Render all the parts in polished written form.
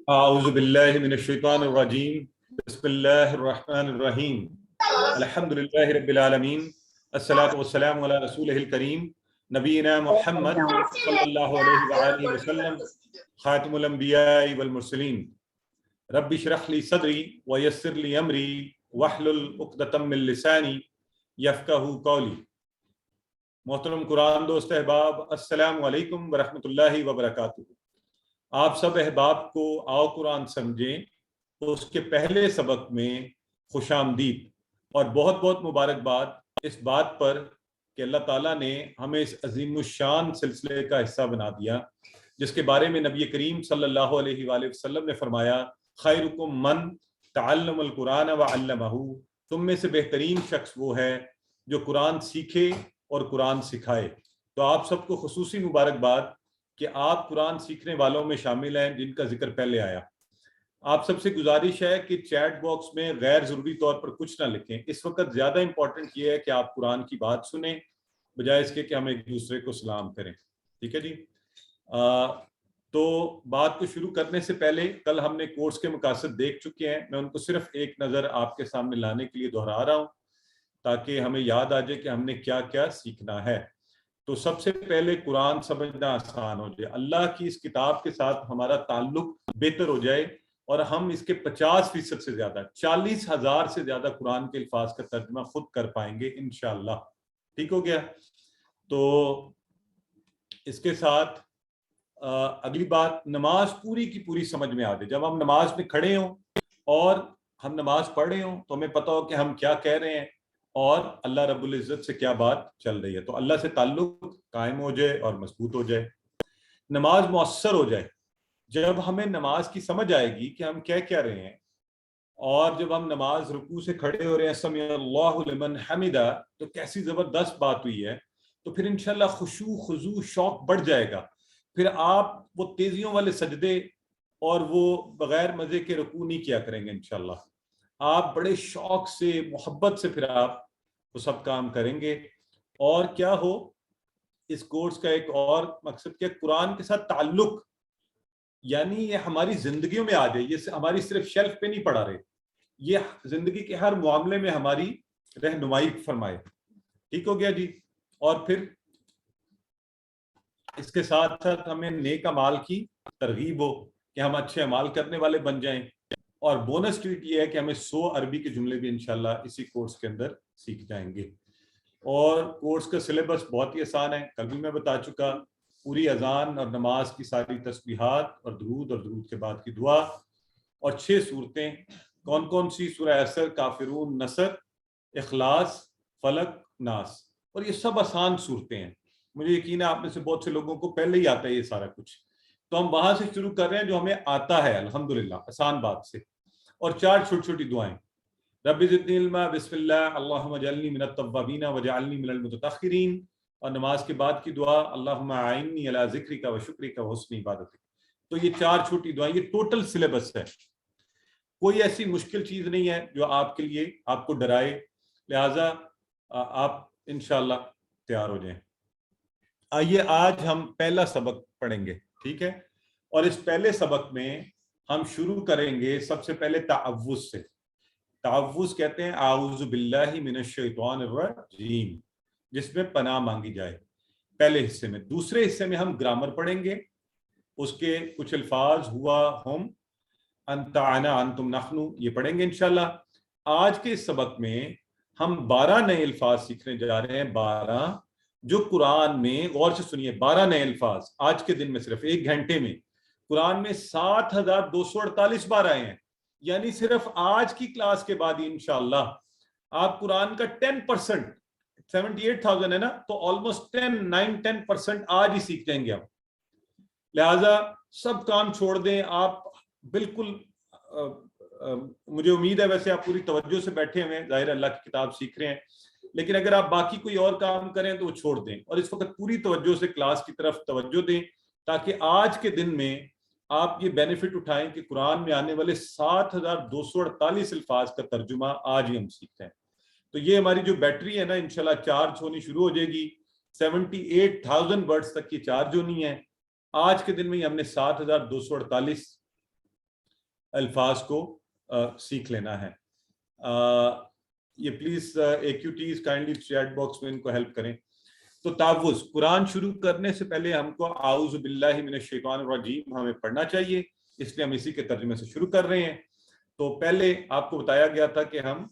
اعوذ باللہ من الشیطان الرجیم بسم اللہ الرحمن الرحیم الحمدللہ رب العالمین الصلاۃ والسلام علی رسولہ الکریم نبینا محمد صلی اللہ علیہ وآلہ وسلم خاتم الانبیاء والمرسلین رب اشرح لی صدری ویسر لی امری واحلل عقدۃ من لسانی یفقہوا قولی۔ محترم قرآن دوست احباب، السلام علیکم ورحمۃ اللہ وبرکاتہ۔ آپ سب احباب کو آؤ قرآن سمجھیں اس کے پہلے سبق میں خوش آمدید اور بہت بہت مبارکباد اس بات پر کہ اللہ تعالیٰ نے ہمیں اس عظیم الشان سلسلے کا حصہ بنا دیا جس کے بارے میں نبی کریم صلی اللہ علیہ وآلہ وسلم نے فرمایا خیرکم من تعلم القرآن وعلمہ، تم میں سے بہترین شخص وہ ہے جو قرآن سیکھے اور قرآن سکھائے۔ تو آپ سب کو خصوصی مبارکباد کہ آپ قرآن سیکھنے والوں میں شامل ہیں جن کا ذکر پہلے آیا۔ آپ سب سے گزارش ہے کہ چیٹ باکس میں غیر ضروری طور پر کچھ نہ لکھیں۔ اس وقت زیادہ امپورٹنٹ یہ ہے کہ آپ قرآن کی بات سنیں بجائے اس کے کہ ہم ایک دوسرے کو سلام کریں، ٹھیک ہے جی۔ تو بات کو شروع کرنے سے پہلے کل ہم نے کورس کے مقاصد دیکھ چکے ہیں، میں ان کو صرف ایک نظر آپ کے سامنے لانے کے لیے دہرا رہا ہوں تاکہ ہمیں یاد آ جائے کہ ہم نے کیا کیا سیکھنا ہے۔ تو سب سے پہلے قرآن سمجھنا آسان ہو جائے، اللہ کی اس کتاب کے ساتھ ہمارا تعلق بہتر ہو جائے اور ہم اس کے 50% سے زیادہ 40,000 سے زیادہ قرآن کے الفاظ کا ترجمہ خود کر پائیں گے انشاءاللہ۔ ٹھیک ہو گیا؟ تو اس کے ساتھ اگلی بات، نماز پوری کی پوری سمجھ میں آ جائے۔ جب ہم نماز میں کھڑے ہوں اور ہم نماز پڑھ رہے ہوں تو ہمیں پتہ ہو کہ ہم کیا کہہ رہے ہیں اور اللہ رب العزت سے کیا بات چل رہی ہے، تو اللہ سے تعلق قائم ہو جائے اور مضبوط ہو جائے، نماز مؤثر ہو جائے۔ جب ہمیں نماز کی سمجھ آئے گی کہ ہم کیا رہے ہیں اور جب ہم نماز رکوع سے کھڑے ہو رہے ہیں سمیع اللہ لمن حمدہ تو کیسی زبردست بات ہوئی ہے، تو پھر انشاءاللہ خشوع خضوع شوق بڑھ جائے گا۔ پھر آپ وہ تیزیوں والے سجدے اور وہ بغیر مزے کے رکوع نہیں کیا کریں گے انشاءاللہ، آپ بڑے شوق سے محبت سے پھر آپ وہ سب کام کریں گے۔ اور کیا ہو، اس کورس کا ایک اور مقصد کیا، قرآن کے ساتھ تعلق، یعنی یہ ہماری زندگیوں میں آ جائے، یہ ہماری صرف شیلف پہ نہیں پڑا رہے، یہ زندگی کے ہر معاملے میں ہماری رہنمائی فرمائے۔ ٹھیک ہو گیا جی؟ اور پھر اس کے ساتھ ساتھ ہمیں نیک اعمال کی ترغیب ہو کہ ہم اچھے اعمال کرنے والے بن جائیں، اور بونس ٹریٹ یہ ہے کہ ہمیں 100 عربی کے جملے بھی انشاءاللہ اسی کورس کے اندر سیکھ جائیں گے۔ اور کورس کا سلیبس بہت ہی آسان ہے، کل بھی میں بتا چکا، پوری اذان اور نماز کی ساری تسبیحات اور درود کے بعد کی دعا، اور 6 صورتیں۔ کون کون سی؟ سورہ عصر، کافرون، نصر، اخلاص، فلق، ناس، اور یہ سب آسان صورتیں ہیں۔ مجھے یقین ہے آپ میں سے بہت سے لوگوں کو پہلے ہی آتا ہے یہ سارا کچھ، تو ہم وہاں سے شروع کر رہے ہیں جو ہمیں آتا ہے الحمدللہ، آسان بات سے۔ اور 4 چھوٹی چھوٹی دعائیں، رب زدنی علما، بسم اللہ، اللہم اجعلنی من التوابین وجعلنی من المتطہرین، اور نماز کے بعد کی دعا اللہم اعنی علی ذکرک و شکرک و حسن عبادتک۔ تو یہ 4 چھوٹی دعائیں، یہ ٹوٹل سلیبس ہے، کوئی ایسی مشکل چیز نہیں ہے جو آپ کے لیے آپ کو ڈرائے، لہٰذا آپ انشاءاللہ تیار ہو جائیں۔ آئیے آج ہم پہلا سبق پڑھیں گے، ٹھیک ہے؟ اور اس پہلے سبق میں ہم شروع کریں گے سب سے پہلے تعوذ سے۔ تعوذ کہتے ہیں اعوذ باللہ من الشیطان الرجیم، جس میں پناہ مانگی جائے، پہلے حصے میں۔ دوسرے حصے میں ہم گرامر پڑھیں گے، اس کے کچھ الفاظ، ہوا، ہم، انت، انا، انتم، نحن، یہ پڑھیں گے انشاءاللہ۔ آج کے اس سبق میں ہم 12 نئے الفاظ سیکھنے جا رہے ہیں، 12 جو قرآن میں، غور سے سنیے، 12 نئے الفاظ آج کے دن میں، صرف 1 گھنٹے میں قرآن میں 7,248 بار آئے ہیں، یعنی صرف آج کی کلاس کے بعد ہی انشاءاللہ آپ قرآن کا 10%، 78,000 ہے نا، تو آلموسٹ 9-10% آج ہی سیکھ جائیں گے آپ۔ لہٰذا سب کام چھوڑ دیں، آپ بالکل مجھے امید ہے ویسے آپ پوری توجہ سے بیٹھے ہوئے ہیں، ظاہر اللہ کی کتاب سیکھ رہے ہیں، لیکن اگر آپ باقی کوئی اور کام کریں تو وہ چھوڑ دیں اور اس وقت پوری توجہ سے کلاس کی طرف توجہ دیں، تاکہ آج کے دن میں آپ یہ بینیفٹ اٹھائیں کہ قرآن میں آنے والے 7,248 الفاظ کا ترجمہ آج ہی ہم سیکھتے ہیں۔ تو یہ ہماری جو بیٹری ہے نا انشاءاللہ چارج ہونی شروع ہو جائے گی، 78,000 ورڈز تک کی چارج ہونی ہے، آج کے دن میں ہم نے 7248 الفاظ کو سیکھ لینا ہے. یہ پلیز ایکیوٹیز کائنڈلی چیٹ باکس میں ان کو ہیلپ کریں. تو تعوذ قرآن شروع کرنے سے پہلے ہم کو اعوذ باللہ من الشیطان الرجیم ہمیں پڑھنا چاہیے، اس لیے ہم اسی کے ترجمے سے شروع کر رہے ہیں. تو پہلے آپ کو بتایا گیا تھا کہ ہم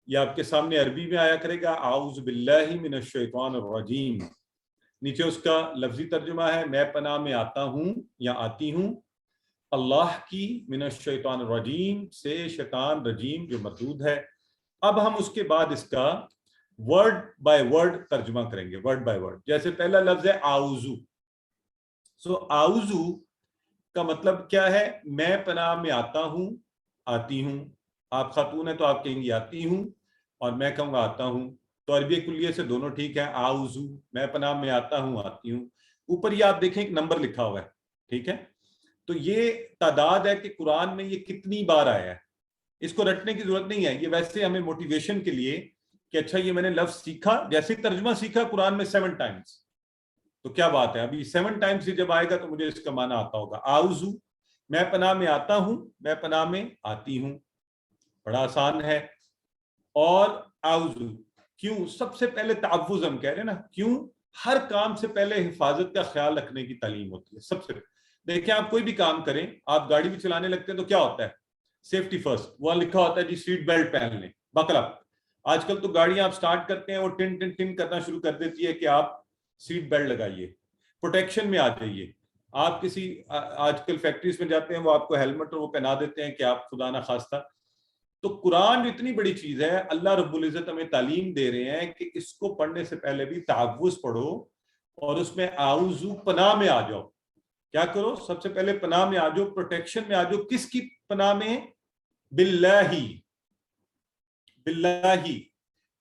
یہ آپ کے سامنے عربی میں آیا کرے گا اعوذ باللہ من الشیطان الرجیم، نیچے اس کا لفظی ترجمہ ہے میں پناہ میں آتا ہوں یا آتی ہوں اللہ کی من الشیطان الرجیم سے، شیطان رجیم جو مردود ہے. اب ہم اس کے بعد اس کا ورڈ بائی ورڈ ترجمہ کریں گے، ورڈ بائی ورڈ. جیسے پہلا لفظ ہے اعوذ. سو اعوذ کا مطلب کیا ہے؟ میں پناہ میں آتا ہوں، آتی ہوں. آپ خاتون ہیں تو آپ کہیں گی آتی ہوں، اور میں کہوں گا آتا ہوں. تو عربی کلیے سے دونوں ٹھیک ہے. اعوذ میں پناہ میں آتا ہوں، آتی ہوں. اوپر یہ آپ دیکھیں ایک نمبر لکھا ہوا ہے، ٹھیک ہے. تو یہ تعداد ہے کہ قرآن میں یہ کتنی بار آیا ہے. اس کو رٹنے کی ضرورت نہیں ہے، یہ ویسے ہمیں موٹیویشن کے لیے کہ اچھا یہ میں نے لفظ سیکھا، جیسے ترجمہ سیکھا قرآن میں 7 ٹائمز، تو کیا بات ہے ابھی 7 ٹائمز جب آئے گا تو مجھے اس کا معنی آتا ہوگا. اعوذ میں پناہ میں آتا ہوں، میں پناہ میں آتی ہوں. بڑا آسان ہے. اور اعوذ کیوں؟ سب سے پہلے تعوذ ہم کہہ رہے ہیں نا، کیوں؟ ہر کام سے پہلے حفاظت کا خیال رکھنے کی تعلیم ہوتی ہے. سب سے دیکھیں آپ کوئی بھی کام کریں، آپ گاڑی بھی چلانے لگتے ہیں تو کیا ہوتا ہے؟ Safety first. وہاں لکھا ہوتا ہے جی سیٹ بیلٹ پہن لیں، بکل اپ. آج کل تو گاڑیاں آپ سٹارٹ کرتے ہیں وہ ٹن ٹن ٹن کرنا شروع کر دیتی ہے کہ آپ سیٹ بیلٹ لگائیے، پروٹیکشن میں آ جائیے. آپ کسی آج کل فیکٹریز میں جاتے ہیں وہ آپ کو ہیلمٹ اور وہ پہنا دیتے ہیں کہ آپ خدا نہ خواستہ. تو قرآن اتنی بڑی چیز ہے، اللہ رب العزت ہمیں تعلیم دے رہے ہیں کہ اس کو پڑھنے سے پہلے بھی تعوذ پڑھو اور اس میں اعوذ پناہ میں آ جاؤ. کیا کرو؟ سب سے پہلے پناہ میں آ جاؤ، پروٹیکشن میں آ جاؤ. کس کی پناہ میں؟ باللہ. باللہ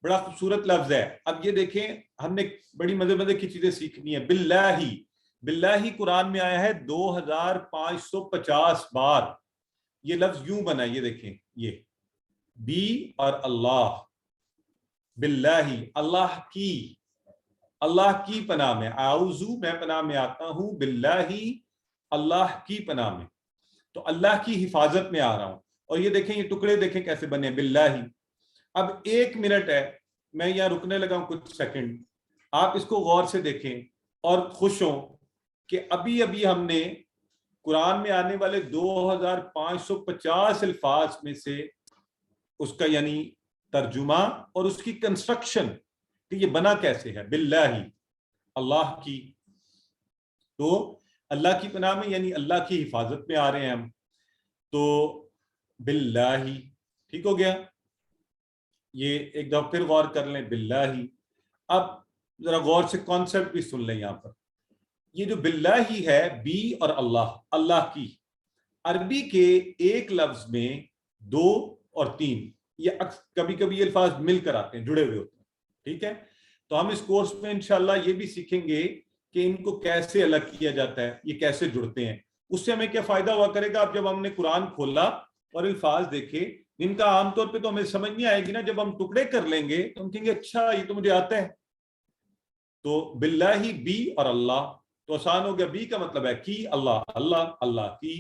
بڑا خوبصورت لفظ ہے. اب یہ دیکھیں ہم نے بڑی مزے کی چیزیں سیکھنی ہے. باللہ، باللہ قرآن میں آیا ہے 2550 بار. یہ لفظ یوں بنا، یہ دیکھیں، یہ بی اور اللہ. باللہ اللہ کی، اللہ کی پناہ میں. اعوذ میں پناہ میں آتا ہوں، باللہ اللہ کی پناہ میں. تو اللہ کی حفاظت میں آ رہا ہوں. اور یہ دیکھیں یہ ٹکڑے دیکھیں کیسے بنے، باللہ. اب 1 منٹ ہے، میں یہاں رکنے لگا ہوں کچھ سیکنڈ، آپ اس کو غور سے دیکھیں اور خوش ہوں کہ ابھی ابھی ہم نے قرآن میں آنے والے 2550 الفاظ میں سے اس کا یعنی ترجمہ اور اس کی کنسٹرکشن کہ یہ بنا کیسے ہے. باللہ اللہ کی. تو اللہ کی پناہ میں یعنی اللہ کی حفاظت میں آ رہے ہیں ہم. تو باللہ ٹھیک ہو گیا. یہ ایک دفعہ پھر غور کر لیں، باللہ. اب ذرا غور سے کانسیپٹ بھی سن لیں. یہاں پر یہ جو باللہ ہے، بی اور اللہ، اللہ کی. عربی کے ایک لفظ میں 2 اور 3 یہ کبھی کبھی یہ الفاظ مل کر آتے ہیں، جڑے ہوئے ہوتے ہیں. ٹھیک ہے. تو ہم اس کورس میں انشاءاللہ یہ بھی سیکھیں گے کہ ان کو کیسے الگ کیا جاتا ہے، یہ کیسے جڑتے ہیں. اس سے ہمیں کیا فائدہ ہوا کرے گا؟ اب جب ہم نے قرآن کھولا اور الفاظ دیکھے جن کا عام طور پہ تو ہمیں سمجھ نہیں آئے گی نا، جب ہم ٹکڑے کر لیں گے تو ہم کہیں گے اچھا یہ تو مجھے آتا ہے. تو باللہ بی اور اللہ تو آسان ہو گیا. بی کا مطلب ہے کی، اللہ، اللہ اللہ کی.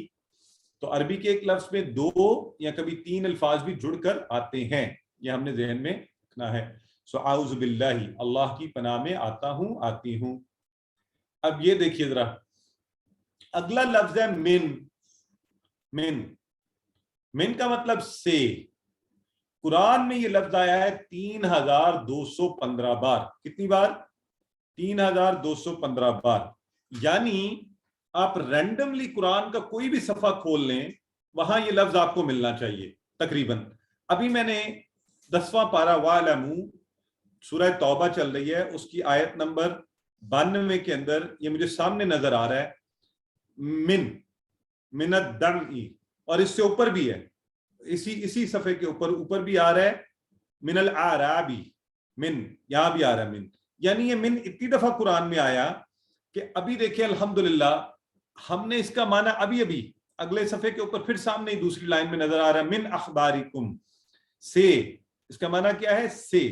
تو عربی کے ایک لفظ میں 2 یا کبھی 3 الفاظ بھی جڑ کر آتے ہیں، یہ ہم نے ذہن میں رکھنا ہے. سو اعوذ باللہ اللہ کی پناہ میں آتا ہوں، آتی ہوں. اب یہ دیکھیے ذرا اگلا لفظ ہے من. من، من کا مطلب سے. قرآن میں یہ لفظ آیا ہے 3215 بار. کتنی بار؟ 3215 بار. یعنی آپ رینڈملی قرآن کا کوئی بھی صفحہ کھول لیں، وہاں یہ لفظ آپ کو ملنا چاہیے تقریباً. ابھی میں نے 10واں پارہ وَاعْلَمُوا سورہ توبہ چل رہی ہے، اس کی آیت نمبر 92 کے اندر یہ مجھے سامنے نظر آ رہا ہے من الدمع، اور اس سے اوپر بھی ہے، اسی صفحے کے اوپر بھی آ رہا ہے من الاعراب. من یہاں بھی آ رہا ہے من. یعنی یہ من اتنی دفعہ قرآن میں آیا کہ ابھی دیکھیں الحمدللہ ہم نے اس کا معنی ابھی اگلے صفحے کے اوپر پھر سامنے دوسری لائن میں نظر آ رہا ہے من اخبارکم، سے. اس کا معنی کیا ہے؟ سے.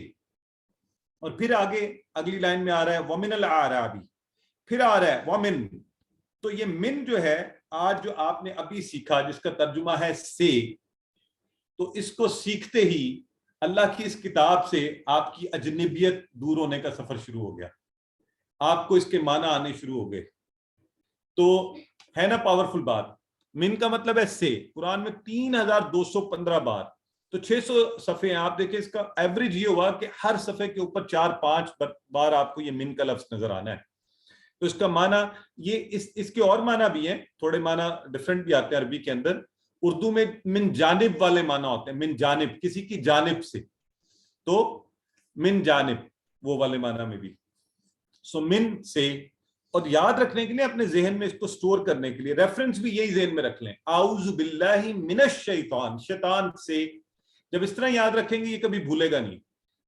اور پھر آگے اگلی لائن میں آ رہا ہے ومن الاعراب، پھر آ رہا ہے ومن. تو یہ من جو ہے آج جو آپ نے ابھی سیکھا جس کا ترجمہ ہے سے، تو اس کو سیکھتے ہی اللہ کی اس کتاب سے آپ کی اجنبیت دور ہونے کا سفر شروع ہو گیا، آپ کو اس کے معنی آنے شروع ہو گئے. تو ہے نا پاورفل بات. من کا مطلب ہے سے، قرآن میں 3215 بار، تو 600 صفحے ہیں. آپ دیکھیں اس کا ایوریج یہ ہوا کہ ہر صفحے کے اوپر 4-5 بار آپ کو یہ من کا لفظ نظر آنا ہے. تو اس کا معنی یہ اس کے اور معنی بھی ہیں، تھوڑے معنی ڈفرنٹ بھی آتے ہیں عربی کے اندر. اردو میں من جانب والے معنی ہوتے ہیں، من جانب کسی کی جانب سے، تو من جانب وہ والے معنی میں بھی. سو من سے، اور یاد رکھنے کے لیے اپنے ذہن میں اس کو سٹور کرنے کے لیے ریفرنس بھی یہی ذہن میں رکھ لیں، اعوذ باللہ من الشیطان، شیطان سے. جب اس طرح یاد رکھیں گے یہ کبھی بھولے گا نہیں.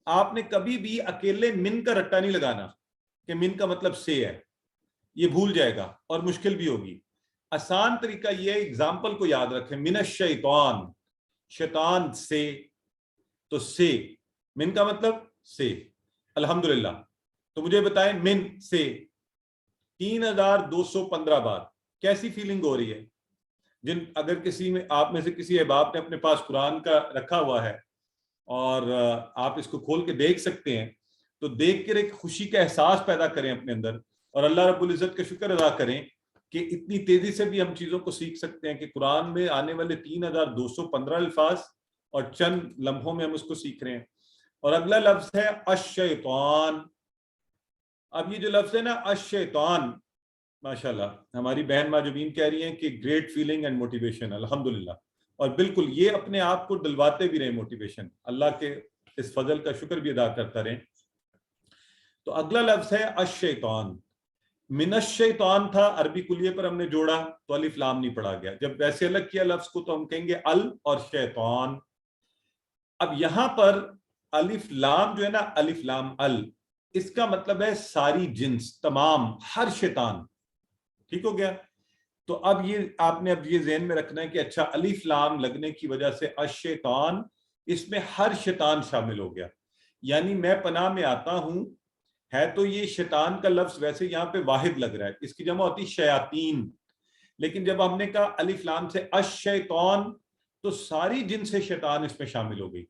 آپ نے کبھی بھی اکیلے من کا رٹا نہیں لگانا کہ من کا مطلب سے ہے، یہ بھول جائے گا اور مشکل بھی ہوگی. آسان طریقہ یہ ایگزامپل کو یاد رکھیں، من الشیطان، شیطان سے. تو سے، من کا مطلب سے. الحمدللہ. تو مجھے بتائیں من سے 3215 بار کیسی فیلنگ ہو رہی ہے؟ اگر کسی میں آپ میں سے کسی احباب نے اپنے پاس قرآن کا رکھا ہوا ہے اور آپ اس کو کھول کے دیکھ سکتے ہیں، تو دیکھ کر ایک خوشی کا احساس پیدا کریں اپنے اندر، اور اللہ رب العزت کا شکر ادا کریں کہ اتنی تیزی سے بھی ہم چیزوں کو سیکھ سکتے ہیں کہ قرآن میں آنے والے 3215 الفاظ اور چند لمحوں میں ہم اس کو سیکھ رہے ہیں. اور اگلا لفظ ہے الشیطان. اب یہ جو لفظ ہے نا الشیطان، ماشاءاللہ ہماری بہن ماجبین کہہ رہی ہیں کہ گریٹ فیلنگ اینڈ موٹیویشن، الحمدللہ. اور بالکل یہ اپنے آپ کو دلواتے بھی رہے موٹیویشن، اللہ کے اس فضل کا شکر بھی ادا کرتا رہیں. تو اگلا لفظ ہے الشیطان. من الشیطان تھا، عربی کلیے پر ہم نے جوڑا تو الف لام نہیں پڑھا گیا. جب ویسے الگ کیا لفظ کو تو ہم کہیں گے ال اور شیطان. اب یہاں پر الف لام جو ہے نا، الف لام ال، اس کا مطلب ہے ساری جنس، تمام، ہر شیطان. ٹھیک ہو گیا؟ تو اب یہ آپ نے اب یہ ذہن میں رکھنا ہے کہ اچھا الف لام لگنے کی وجہ سے الشیطان، اس میں ہر شیطان شامل ہو گیا. یعنی میں پناہ میں آتا ہوں، ہے تو یہ شیطان کا لفظ ویسے یہاں پہ واحد لگ رہا ہے، اس کی جمع ہوتی شیاطین، لیکن جب ہم نے کہا الف لام سے الشیطان تو ساری جن سے شیطان اس میں شامل ہو گئی.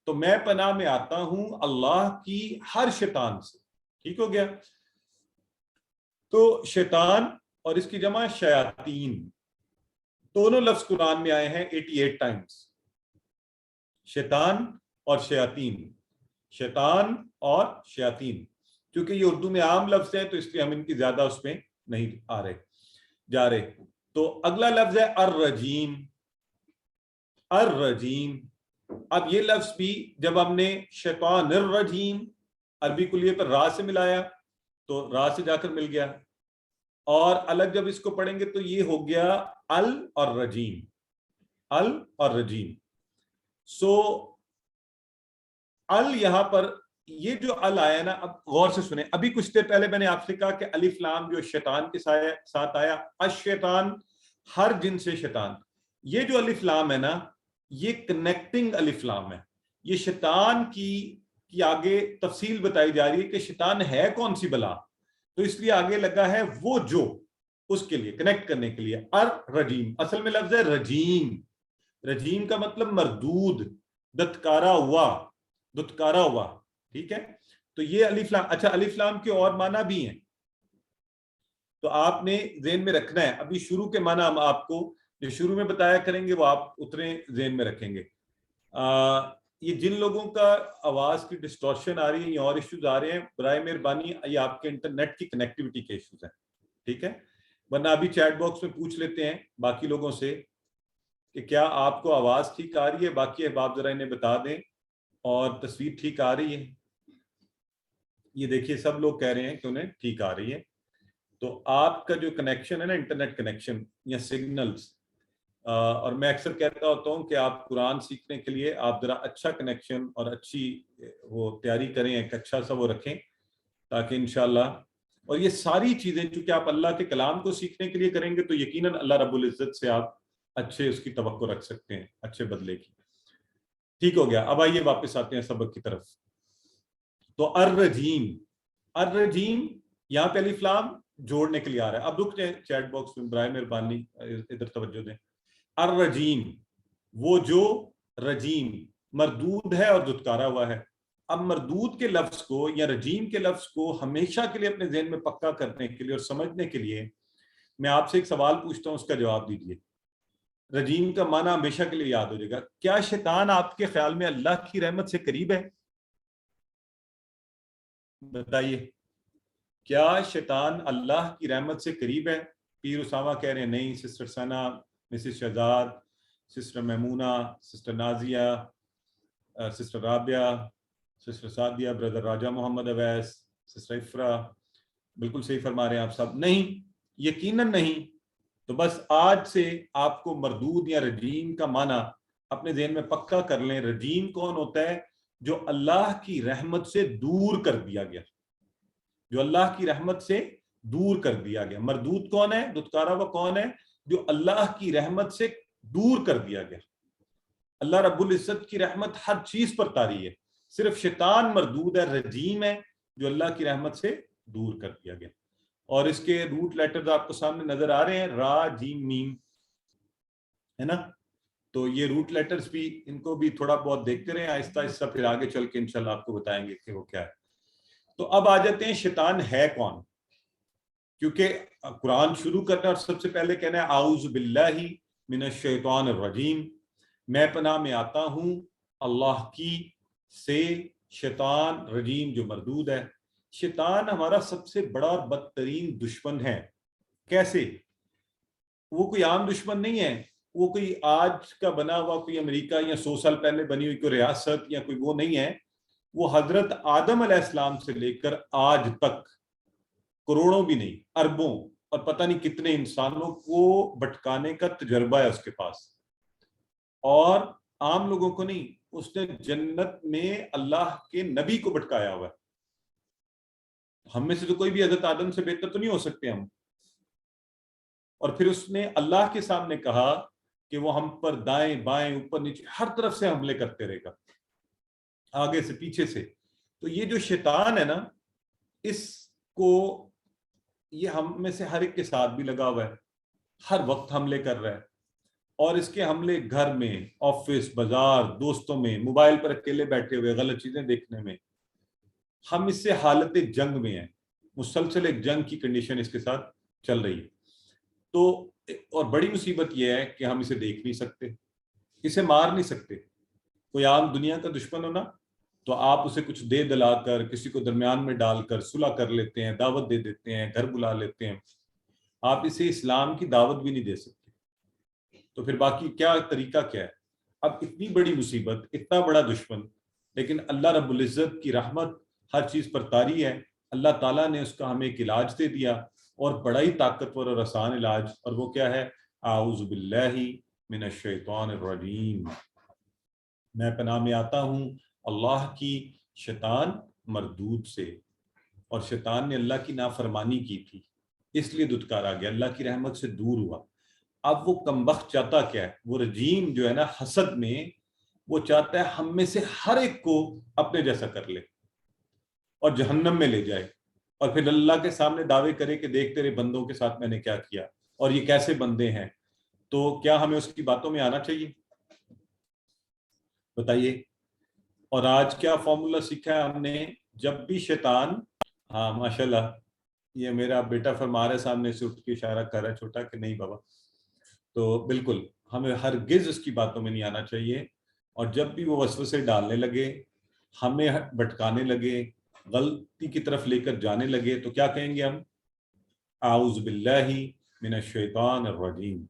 تو میں پناہ میں آتا ہوں اللہ کی ہر شیطان سے. ٹھیک ہو گیا؟ تو شیطان اور اس کی جمع شیاطین، دونوں لفظ قرآن میں آئے ہیں 88 ٹائمز. شیطان اور شیاطین، شیطان اور شیاطین. کیونکہ یہ اردو میں عام لفظ ہے تو اس لیے ہم ان کی زیادہ اس میں نہیں جا رہے. تو اگلا لفظ ہے الرجیم. الرجیم، اب یہ لفظ بھی جب ہم نے شیطان الرجیم عربی کلیے پر را سے ملایا تو را سے جا کر مل گیا، اور الگ جب اس کو پڑھیں گے تو یہ ہو گیا ال اور رجیم. ال اور رجیم. سو ال یہاں پر یہ جو ال آیا نا، اب غور سے سنیں. ابھی کچھ دیر پہلے میں نے آپ سے کہا کہ الف لام جو شیطان کے ساتھ آیا، الشیطان، ہر جن سے شیطان. یہ جو الف لام ہے نا، یہ کنیکٹنگ الف لام ہے. یہ شیطان کی آگے تفصیل بتائی جا رہی ہے کہ شیطان ہے کون سی بلا، تو اس لیے آگے لگا ہے وہ جو، اس کے لیے کنیکٹ کرنے کے لیے. الرجیم اصل میں لفظ ہے رجیم. رجیم کا مطلب مردود، دتکارا ہوا، دتکارا ہوا. ٹھیک ہے؟ تو یہ الف لام. اچھا الف لام کے اور معنی بھی ہیں تو آپ نے ذہن میں رکھنا ہے. ابھی شروع کے معنی ہم آپ کو جو شروع میں بتایا کریں گے وہ آپ اتنے ذہن میں رکھیں گے. یہ جن لوگوں کا آواز کی ڈسٹورشن آ رہی ہے یا اور ایشوز آ رہے ہیں، برائے مہربانی یہ آپ کے انٹرنیٹ کی کنیکٹیوٹی کے ایشوز ہیں. ٹھیک ہے؟ ورنہ ابھی چیٹ باکس میں پوچھ لیتے ہیں باقی لوگوں سے کہ کیا آپ کو آواز ٹھیک آ رہی ہے. باقی احباب ذرا انہیں بتا دیں. اور تصویر ٹھیک آ رہی ہے؟ یہ دیکھیے سب لوگ کہہ رہے ہیں کہ انہیں ٹھیک آ رہی ہے. تو آپ کا جو کنیکشن ہے نا، انٹرنیٹ کنیکشن یا سگنلز، اور میں اکثر کہتا ہوتا ہوں کہ آپ قرآن سیکھنے کے لیے آپ ذرا اچھا کنیکشن اور اچھی وہ تیاری کریں، ایک اچھا سا وہ رکھیں تاکہ انشاءاللہ. اور یہ ساری چیزیں چونکہ آپ اللہ کے کلام کو سیکھنے کے لیے کریں گے تو یقیناً اللہ رب العزت سے آپ اچھے اس کی توقع رکھ سکتے ہیں، اچھے بدلے کی. ٹھیک ہو گیا؟ اب آئیے واپس آتے ہیں سبق کی طرف. تو الرجیم، الرجیم یہاں پہ الف لام جوڑنے کے لیے آ رہا ہے. اب رک جائیں چیٹ باکس میں برائے مہربانی ادھر توجہ دیں. الرجیم وہ جو رجیم مردود ہے اور دھتکارا ہوا ہے. اب مردود کے لفظ کو یا رجیم کے لفظ کو ہمیشہ کے لیے اپنے ذہن میں پکا کرنے کے لیے اور سمجھنے کے لیے میں آپ سے ایک سوال پوچھتا ہوں, اس کا جواب دیجیے. رجیم کا معنی ہمیشہ کے لیے یاد ہو جائے گا. کیا شیطان آپ کے خیال میں اللہ کی رحمت سے قریب ہے؟ بتائیے, کیا شیطان اللہ کی رحمت سے قریب ہے؟ پیر اسامہ کہہ رہے ہیں نہیں. Sister Sana, Mrs Shahzad, sister Maimoona, sister Nazia, sister Rabia, sister Sadia, brother Raja Muhammad Owais, sister Afra, بالکل صحیح فرما رہے ہیں آپ سب. نہیں, یقیناً نہیں. تو بس آج سے آپ کو مردود یا رجیم کا معنی اپنے ذہن میں پکا کر لیں. رجیم کون ہوتا ہے؟ جو اللہ کی رحمت سے دور کر دیا گیا, جو اللہ کی رحمت سے دور کر دیا گیا. مردود کون ہے؟ دھتکارا ہوا کون ہے؟ جو اللہ کی رحمت سے دور کر دیا گیا. اللہ رب العزت کی رحمت ہر چیز پر طاری ہے, صرف شیطان مردود ہے, رجیم ہے, جو اللہ کی رحمت سے دور کر دیا گیا. اور اس کے روٹ لیٹرز آپ کو سامنے نظر آ رہے ہیں, را جیم میم, ہے نا. تو یہ روٹ لیٹرز بھی, ان کو بھی تھوڑا بہت دیکھتے رہیں آہستہ آہستہ, پھر آگے چل کے انشاءاللہ آپ کو بتائیں گے کہ وہ کیا ہے. تو اب آ جاتے ہیں شیطان ہے کون. کیونکہ قرآن شروع کرنا اور سب سے پہلے کہنا ہے اعوذ باللہ من الشیطان الرجیم, میں پناہ میں آتا ہوں اللہ کی سے شیطان رجیم جو مردود ہے. شیطان ہمارا سب سے بڑا اور بدترین دشمن ہے. کیسے؟ وہ کوئی عام دشمن نہیں ہے, وہ کوئی آج کا بنا ہوا کوئی امریکہ یا 100 سال پہلے بنی ہوئی کوئی ریاست یا کوئی وہ نہیں ہے. وہ حضرت آدم علیہ السلام سے لے کر آج تک کروڑوں بھی نہیں, اربوں اور پتہ نہیں کتنے انسانوں کو بھٹکانے کا تجربہ ہے اس کے پاس, اور عام لوگوں کو نہیں. اس نے جنت میں اللہ کے نبی کو بھٹکایا ہوا ہے. ہم میں سے تو کوئی بھی حضرت آدم سے بہتر تو نہیں ہو سکتے ہم. اور پھر اس نے اللہ کے سامنے کہا کہ وہ ہم پر دائیں بائیں اوپر نیچے ہر طرف سے حملے کرتے رہے گا, آگے سے پیچھے سے. تو یہ جو شیطان ہے نا, اس کو یہ ہم میں سے ہر ایک کے ساتھ بھی لگا ہوا ہے, ہر وقت حملے کر رہا ہے. اور اس کے حملے گھر میں, آفس, بازار, دوستوں میں, موبائل پر اکیلے بیٹھے ہوئے غلط چیزیں دیکھنے میں. ہم اس سے حالت جنگ میں ہیں, مسلسل ایک جنگ کی کنڈیشن اس کے ساتھ چل رہی ہے. تو اور بڑی مصیبت یہ ہے کہ ہم اسے دیکھ نہیں سکتے, اسے مار نہیں سکتے. کوئی عام دنیا کا دشمن ہونا تو آپ اسے کچھ دے دلا کر, کسی کو درمیان میں ڈال کر صلح کر لیتے ہیں, دعوت دے دیتے ہیں, گھر بلا لیتے ہیں. آپ اسے اسلام کی دعوت بھی نہیں دے سکتے. تو پھر باقی کیا طریقہ کیا ہے؟ اب اتنی بڑی مصیبت, اتنا بڑا دشمن, لیکن اللہ رب العزت کی رحمت ہر چیز پر طاری ہے. اللہ تعالیٰ نے اس کا ہمیں ایک علاج دے دیا, اور بڑا ہی طاقتور اور آسان علاج, اور وہ کیا ہے؟ اعوذ باللہ من الشیطان الرجیم, میں پناہ میں آتا ہوں اللہ کی شیطان مردود سے. اور شیطان نے اللہ کی نافرمانی کی تھی, اس لیے دھتکارا گیا, اللہ کی رحمت سے دور ہوا. اب وہ کمبخت چاہتا کیا ہے؟ وہ رجیم جو ہے نا, حسد میں وہ چاہتا ہے ہم میں سے ہر ایک کو اپنے جیسا کر لے اور جہنم میں لے جائے, اور پھر اللہ کے سامنے دعوے کرے کہ دیکھ تیرے بندوں کے ساتھ میں نے کیا کیا, اور یہ کیسے بندے ہیں. تو کیا ہمیں اس کی باتوں میں آنا چاہیے؟ بتائیے. اور آج کیا فارمولا سیکھا ہے ہم نے؟ جب بھی شیطان, ہاں ماشاءاللہ, یہ میرا بیٹا فرما رہا ہے سامنے سے اٹھ کے اشارہ کر رہا ہے چھوٹا کہ نہیں بابا. تو بالکل ہمیں ہرگز اس کی باتوں میں نہیں آنا چاہیے. اور جب بھی وہ وسوسے ڈالنے لگے, ہمیں بھٹکانے لگے, غلطی کی طرف لے کر جانے لگے, تو کیا کہیں گے ہم؟ اعوذ باللہ من الشیطان الرجیم.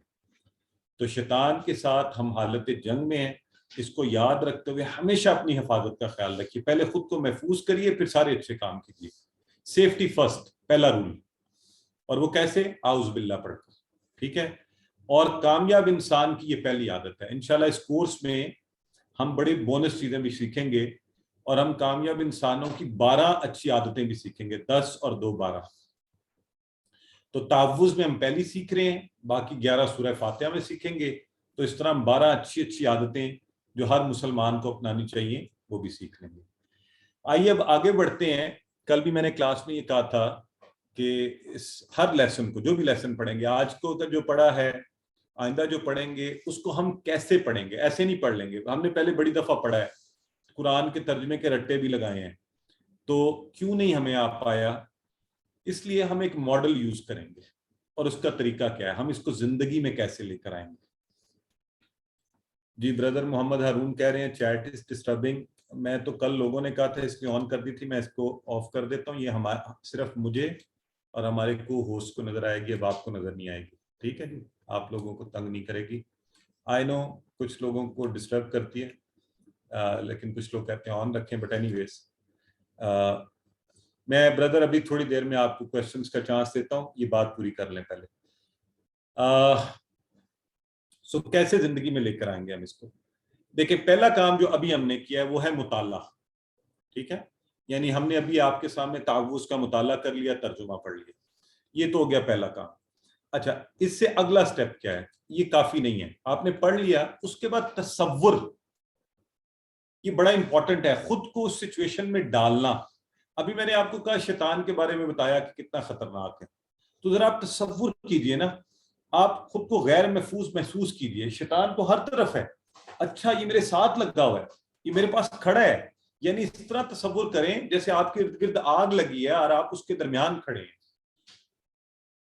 تو شیطان کے ساتھ ہم حالت جنگ میں ہیں. اس کو یاد رکھتے ہوئے ہمیشہ اپنی حفاظت کا خیال رکھیے. پہلے خود کو محفوظ کریے, پھر سارے اچھے کام کیجیے. سیفٹی فرسٹ, پہلا رول. اور وہ کیسے؟ اعوذ باللہ پڑھ کر, ٹھیک ہے. اور کامیاب انسان کی یہ پہلی عادت ہے. انشاءاللہ اس کورس میں ہم بڑی بونس چیزیں بھی سیکھیں گے, اور ہم کامیاب انسانوں کی 12 اچھی عادتیں بھی سیکھیں گے, 10 اور 2 12. تو تعوذ میں ہم پہلی سیکھ رہے ہیں, باقی 11 سورہ فاتحہ میں سیکھیں گے. تو اس طرح ہم 12 اچھی عادتیں جو ہر مسلمان کو اپنانی چاہیے وہ بھی سیکھ لیں گے. آئیے اب آگے بڑھتے ہیں. کل بھی میں نے کلاس میں یہ کہا تھا کہ اس ہر لیسن کو، جو بھی لیسن پڑھیں گے، آج کو جو پڑھا ہے، آئندہ جو پڑھیں گے، اس کو ہم کیسے پڑھیں گے؟ ایسے نہیں پڑھ لیں گے. ہم نے پہلے بڑی دفعہ پڑھا ہے، قرآن کے ترجمے کے رٹے بھی لگائے ہیں، تو کیوں نہیں ہمیں آ پایا؟ اس لیے ہم ایک ماڈل یوز کریں گے. اور اس کا طریقہ کیا ہے؟ ہم اس کو زندگی میں کیسے لے کر آئیں گے؟ جی بردر محمد ہارون کہہ رہے ہیں چیٹ از ڈسٹربنگ. میں تو کل لوگوں نے کہا تھا اس لیے آن کر دی تھی، میں اس کو آف کر دیتا ہوں. یہ صرف مجھے اور ہمارے کو ہوسٹ کو نظر آئے گی، اب آپ کو نظر نہیں آئے گی. ٹھیک ہے جی، آپ لوگوں کو تنگ نہیں کرے گی. آئی نو کچھ لوگوں کو ڈسٹرب کرتی ہے، لیکن کچھ لوگ کہتے ہیں آن رکھیں. بٹ اینی ویز میں بردر ابھی تھوڑی دیر میں آپ کو کوشچنس کا چانس دیتا ہوں، یہ بات پوری کر لیں پہلے. سو کیسے زندگی میں لے کر آئیں گے ہم اس کو؟ دیکھیں، پہلا کام جو ابھی ہم نے کیا ہے وہ ہے مطالعہ. ٹھیک ہے، یعنی ہم نے ابھی آپ کے سامنے تعوذ کا مطالعہ کر لیا، ترجمہ پڑھ لیا، یہ تو ہو گیا پہلا کام. اچھا، اس سے اگلا سٹیپ کیا ہے؟ یہ کافی نہیں ہے، آپ نے پڑھ لیا، اس کے بعد تصور. یہ بڑا امپورٹنٹ ہے، خود کو اس سچویشن میں ڈالنا. ابھی میں نے آپ کو کہا شیطان کے بارے میں بتایا کہ کتنا خطرناک ہے، تو ذرا آپ تصور کیجئے نا، آپ خود کو غیر محفوظ محسوس کیجئے. شیطان تو ہر طرف ہے، اچھا یہ میرے ساتھ لگا ہوا ہے، یہ میرے پاس کھڑا ہے. یعنی اس طرح تصور کریں جیسے آپ کے ارد گرد آگ لگی ہے اور آپ اس کے درمیان کھڑے ہیں.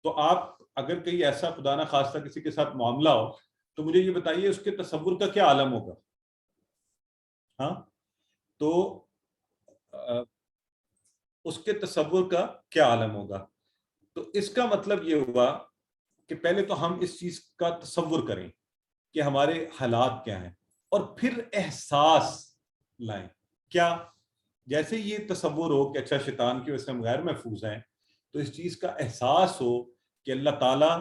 تو آپ اگر کہیں ایسا خدا نہ خواستہ کسی کے ساتھ معاملہ ہو تو مجھے یہ بتائیے اس کے تصور کا کیا عالم ہوگا؟ ہاں، تو اس کے تصور کا کیا عالم ہوگا؟ تو اس کا مطلب یہ ہوا کہ پہلے تو ہم اس چیز کا تصور کریں کہ ہمارے حالات کیا ہیں، اور پھر احساس لائیں. کیا؟ جیسے یہ تصور ہو کہ اچھا شیطان کی وجہ سے ہم غیر محفوظ ہیں، تو اس چیز کا احساس ہو کہ اللہ تعالیٰ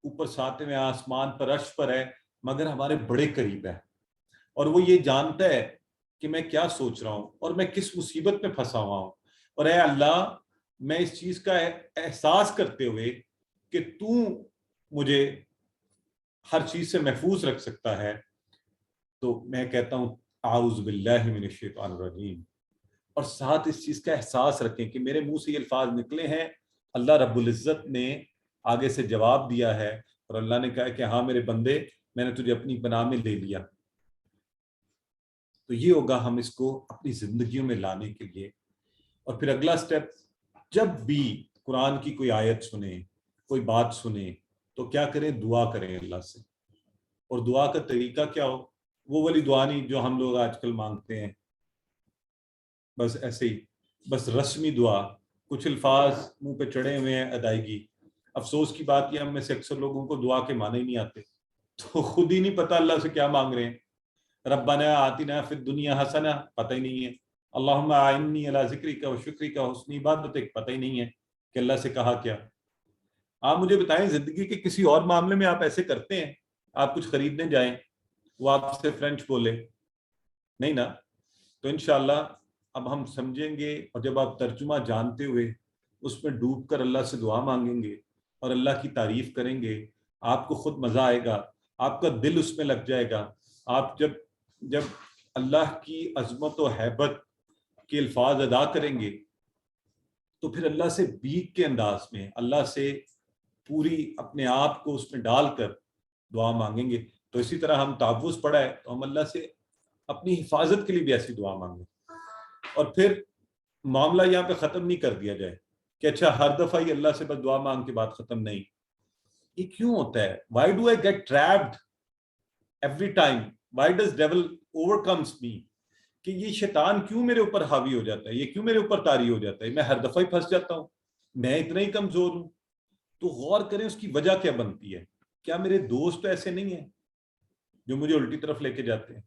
اوپر ساتویں آسمان پر عرش پر ہے، مگر ہمارے بڑے قریب ہے، اور وہ یہ جانتا ہے کہ میں کیا سوچ رہا ہوں اور میں کس مصیبت میں پھنسا ہوا ہوں. اور اے اللہ، میں اس چیز کا احساس کرتے ہوئے کہ تو مجھے ہر چیز سے محفوظ رکھ سکتا ہے، تو میں کہتا ہوں اعوذ باللہ من الشیطان الرجیم. اور ساتھ اس چیز کا احساس رکھیں کہ میرے منہ سے یہ الفاظ نکلے ہیں، اللہ رب العزت نے آگے سے جواب دیا ہے، اور اللہ نے کہا کہ ہاں میرے بندے، میں نے تجھے اپنی پناہ میں لے لیا. تو یہ ہوگا ہم اس کو اپنی زندگیوں میں لانے کے لیے. اور پھر اگلا سٹیپ، جب بھی قرآن کی کوئی آیت سنیں، کوئی بات سنیں، تو کیا کریں؟ دعا کریں اللہ سے. اور دعا کا طریقہ کیا ہو؟ وہ والی دعا نہیں جو ہم لوگ آج کل مانگتے ہیں، بس ایسے ہی، بس رسمی دعا، کچھ الفاظ منہ پہ چڑھے ہوئے ہیں، ادائیگی. افسوس کی بات یہ ہم میں سے اکثر لوگوں کو دعا کے معنی نہیں آتے، تو خود ہی نہیں پتہ اللہ سے کیا مانگ رہے ہیں. ربنا آتنا فی الدنیا حسنہ، پتہ ہی نہیں ہے. اللہم اعنی علی ذکرک و شکرک و حسن عبادتک، پتہ ہی نہیں ہے کہ اللہ سے کہا کیا. آپ مجھے بتائیں زندگی کے کسی اور معاملے میں آپ ایسے کرتے ہیں؟ آپ کچھ خریدنے جائیں، وہ آپ سے فرینچ بولے؟ نہیں نا. تو انشاءاللہ اب ہم سمجھیں گے، اور جب آپ ترجمہ جانتے ہوئے اس میں ڈوب کر اللہ سے دعا مانگیں گے اور اللہ کی تعریف کریں گے، آپ کو خود مزہ آئے گا، آپ کا دل اس میں لگ جائے گا. آپ جب اللہ کی عظمت و ہیبت کے الفاظ ادا کریں گے تو پھر اللہ سے بیک کے انداز میں، اللہ سے پوری اپنے آپ کو اس میں ڈال کر دعا مانگیں گے. تو اسی طرح ہم تعوذ پڑھا ہے تو ہم اللہ سے اپنی حفاظت کے لیے بھی ایسی دعا مانگیں. اور پھر معاملہ یہاں پہ ختم نہیں کر دیا جائے کہ اچھا ہر دفعہ ہی اللہ سے بس دعا مانگ کے بعد ختم. نہیں، یہ کیوں ہوتا ہے؟ Why do I get trapped every time? Why does devil overcomes me? کہ یہ شیطان کیوں میرے اوپر حاوی ہو جاتا ہے، یہ کیوں میرے اوپر طاری ہو جاتا ہے، میں ہر دفعہ ہی پھنس جاتا ہوں، میں اتنا ہی کمزور ہوں. تو غور کریں اس کی وجہ کیا بنتی ہے. کیا میرے دوست ایسے نہیں ہیں جو مجھے الٹی طرف لے کے جاتے ہیں؟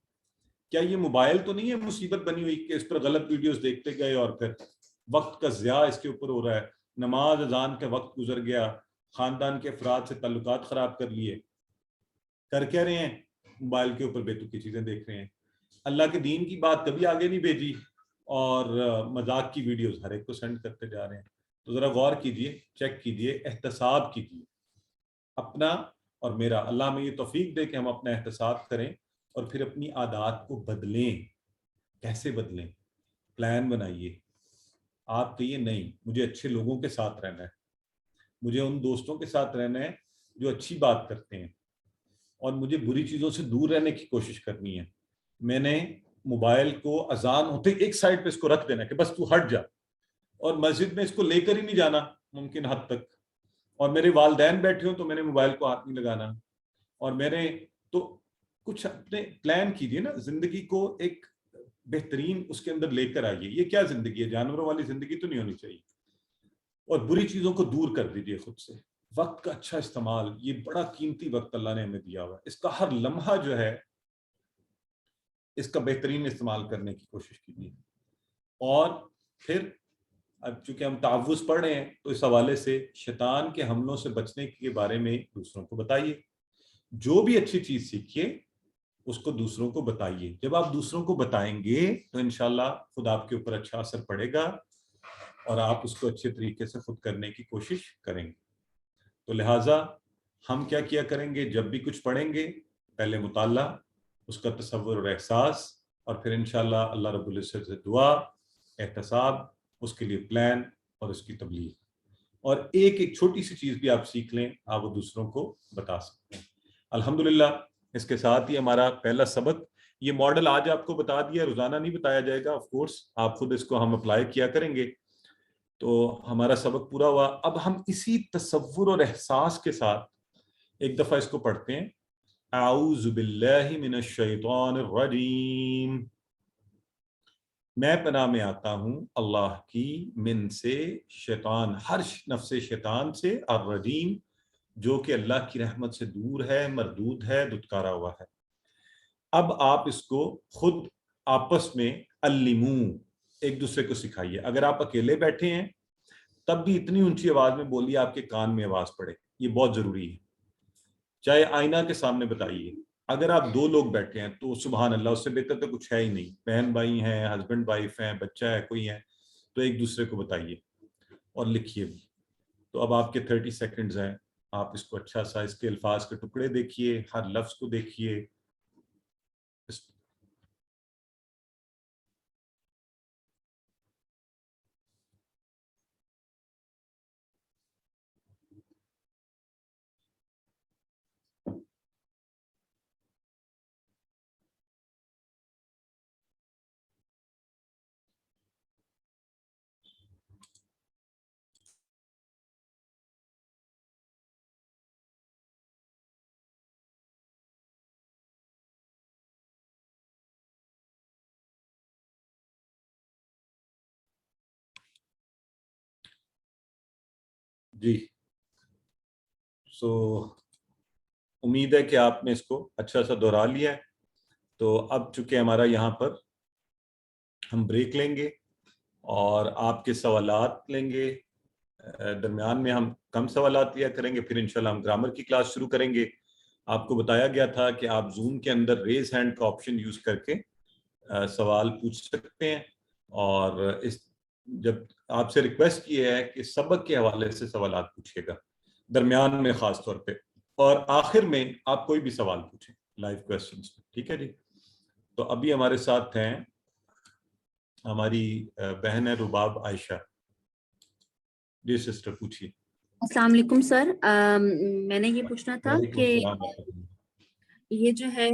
کیا یہ موبائل تو نہیں ہے مصیبت بنی ہوئی کہ اس پر غلط ویڈیوز دیکھتے گئے اور پھر وقت کا ضیاع اس کے اوپر ہو رہا ہے، نماز اذان کا وقت گزر گیا، خاندان کے افراد سے تعلقات خراب کر لیے. کر کیا رہے ہیں؟ موبائل کے اوپر بیتوکی چیزیں دیکھ رہے ہیں. اللہ کے دین کی بات کبھی آگے نہیں بھیجی، اور مذاق کی ویڈیوز ہر ایک کو سینڈ کرتے جا رہے ہیں. تو ذرا غور کیجئے، چیک کیجئے، احتساب کیجئے اپنا اور میرا. اللہ ہمیں یہ توفیق دے کہ ہم اپنا احتساب کریں اور پھر اپنی عادات کو بدلیں. کیسے بدلیں؟ پلان بنائیے. آپ کہیے نہیں مجھے اچھے لوگوں کے ساتھ رہنا ہے، مجھے ان دوستوں کے ساتھ رہنا ہے جو اچھی بات کرتے ہیں, اور مجھے بری چیزوں سے دور رہنے کی کوشش کرنی ہے. میں نے موبائل کو اذان ہوتے ایک سائڈ پہ اس کو رکھ دینا کہ بس تو ہٹ جا, اور مسجد میں اس کو لے کر ہی نہیں جانا ممکن حد تک, اور میرے والدین بیٹھے ہوں تو میں نے موبائل کو ہاتھ نہیں لگانا. اور میں نے تو کچھ اپنے پلان کیجیے نا, زندگی کو ایک بہترین اس کے اندر لے کر آئیے. یہ کیا زندگی ہے, جانوروں والی زندگی تو نہیں ہونی چاہیے. اور بری چیزوں کو دور کر دیجیے خود سے. وقت کا اچھا استعمال, یہ بڑا قیمتی وقت اللہ نے ہمیں دیا ہوا ہے, اس کا ہر لمحہ جو ہے اس کا بہترین استعمال کرنے کی کوشش کیجیے. اور پھر اب چونکہ ہم تعوذ پڑھ رہے ہیں تو اس حوالے سے شیطان کے حملوں سے بچنے کے بارے میں دوسروں کو بتائیے. جو بھی اچھی چیز سیکھیے اس کو دوسروں کو بتائیے. جب آپ دوسروں کو بتائیں گے تو انشاءاللہ خود آپ کے اوپر اچھا اثر پڑے گا اور آپ اس کو اچھے طریقے سے خود کرنے کی کوشش کریں گے. تو لہٰذا ہم کیا کیا کریں گے, جب بھی کچھ پڑھیں گے پہلے مطالعہ, اس کا تصور اور احساس, اور پھر انشاءاللہ اللہ رب العزت سے دعا, احتساب, اس کے لیے پلان اور اس کی تبلیغ. اور ایک ایک چھوٹی سی چیز بھی آپ سیکھ لیں, آپ وہ دوسروں کو بتا سکتے ہیں. الحمدللہ اس کے ساتھ ہی ہمارا پہلا سبق, یہ ماڈل آج آپ کو بتا دیا, روزانہ نہیں بتایا جائے گا, آف کورس آپ خود اس کو ہم اپلائی کیا کریں گے تو ہمارا سبق پورا ہوا. اب ہم اسی تصور اور احساس کے ساتھ ایک دفعہ اس کو پڑھتے ہیں. اعوذ باللہ من الشیطان الرجیم, میں پناہ میں آتا ہوں اللہ کی, من سے شیطان, ہر نفس شیطان سے, الرجیم جو کہ اللہ کی رحمت سے دور ہے, مردود ہے, دھتکارا ہوا ہے. اب آپ اس کو خود آپس میں علمو, ایک دوسرے کو سکھائیے. اگر آپ اکیلے بیٹھے ہیں تب بھی اتنی اونچی آواز میں بولیے آپ کے کان میں آواز پڑے, یہ بہت ضروری ہے. چاہے آئینہ کے سامنے بتائیے. اگر آپ دو لوگ بیٹھے ہیں تو سبحان اللہ, اس سے بہتر تو کچھ ہے ہی نہیں. بہن بھائی ہیں, ہسبینڈ وائف ہیں, بچہ ہے, کوئی ہے, تو ایک دوسرے کو بتائیے اور لکھیے بھی. تو اب آپ کے 30 سیکنڈز ہیں, آپ اس کو اچھا سا, اس کے الفاظ کے ٹکڑے دیکھیے, ہر لفظ کو دیکھیے. جی, سو امید ہے کہ آپ نے اس کو اچھا سا دہرا لیا ہے. تو اب چونکہ ہمارا یہاں پر ہم بریک لیں گے اور آپ کے سوالات لیں گے, درمیان میں ہم کم سوالات لیا کریں گے, پھر انشاءاللہ ہم گرامر کی کلاس شروع کریں گے. آپ کو بتایا گیا تھا کہ آپ زوم کے اندر ریز ہینڈ کا آپشن یوز کر کے سوال پوچھ سکتے ہیں, اور اس جب آپ سے ریکویسٹ کی ہے کہ سبق کے حوالے سے سوالات پوچھیے گا درمیان میں خاص طور پہ, اور آخر میں آپ کوئی بھی سوال پوچھیں لائیو کویسچنز. ٹھیک ہے جی. تو ابھی ہمارے ساتھ ہیں ہماری بہن ہے رباب عائشہ. جی سسٹر پوچھیے. السلام علیکم سر, میں نے یہ پوچھنا تھا وعلیکم کہ السلام. یہ جو ہے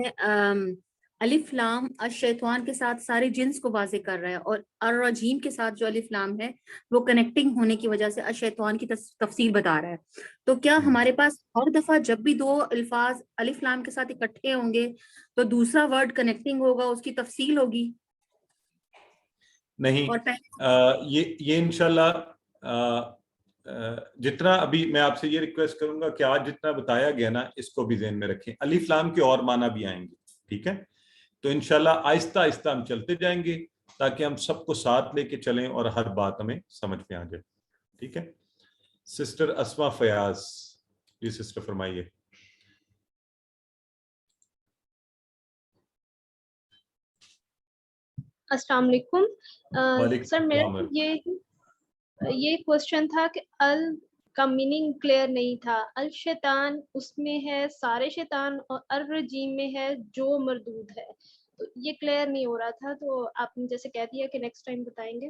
الف لام الشیطان کے ساتھ سارے جنس کو واضح کر رہا ہے, اور الرجیم کے ساتھ جو الف لام ہے وہ کنیکٹنگ ہونے کی وجہ سے الشیطان کی تفصیل بتا رہا ہے. تو کیا ہمارے پاس ہر دفعہ جب بھی دو الفاظ الف لام کے ساتھ اکٹھے ہوں گے تو دوسرا ورڈ کنیکٹنگ ہوگا, اس کی تفصیل ہوگی؟ نہیں, یہ انشاءاللہ جتنا ابھی میں آپ سے یہ ریکویسٹ کروں گا کہ آج جتنا بتایا گیا نا اس کو بھی ذہن میں رکھیں. الف لام کے اور معنی بھی آئیں گے, ٹھیک ہے. تو انشاءاللہ آہستہ آہستہ ہم چلتے جائیں گے تاکہ ہم سب کو ساتھ لے کے چلیں اور ہر بات ہمیں سمجھ میں آ جائے. ٹھیک ہے. سسٹر اسما فیاض, جی سسٹر فرمائیے. السلام علیکم سر, السلام. میرا یہ کوشچن تھا کہ ال کا میننگ کلیئر نہیں تھا. الشیطان اس میں ہے سارے شیطان, اور الرجیم میں ہے جو مردود ہے, تو یہ کلیئر نہیں ہو رہا تھا. تو آپ نے جیسے کہہ دیا کہ نیکسٹ ٹائم بتائیں گے.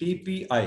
TPI,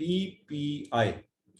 TPI।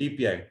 TPI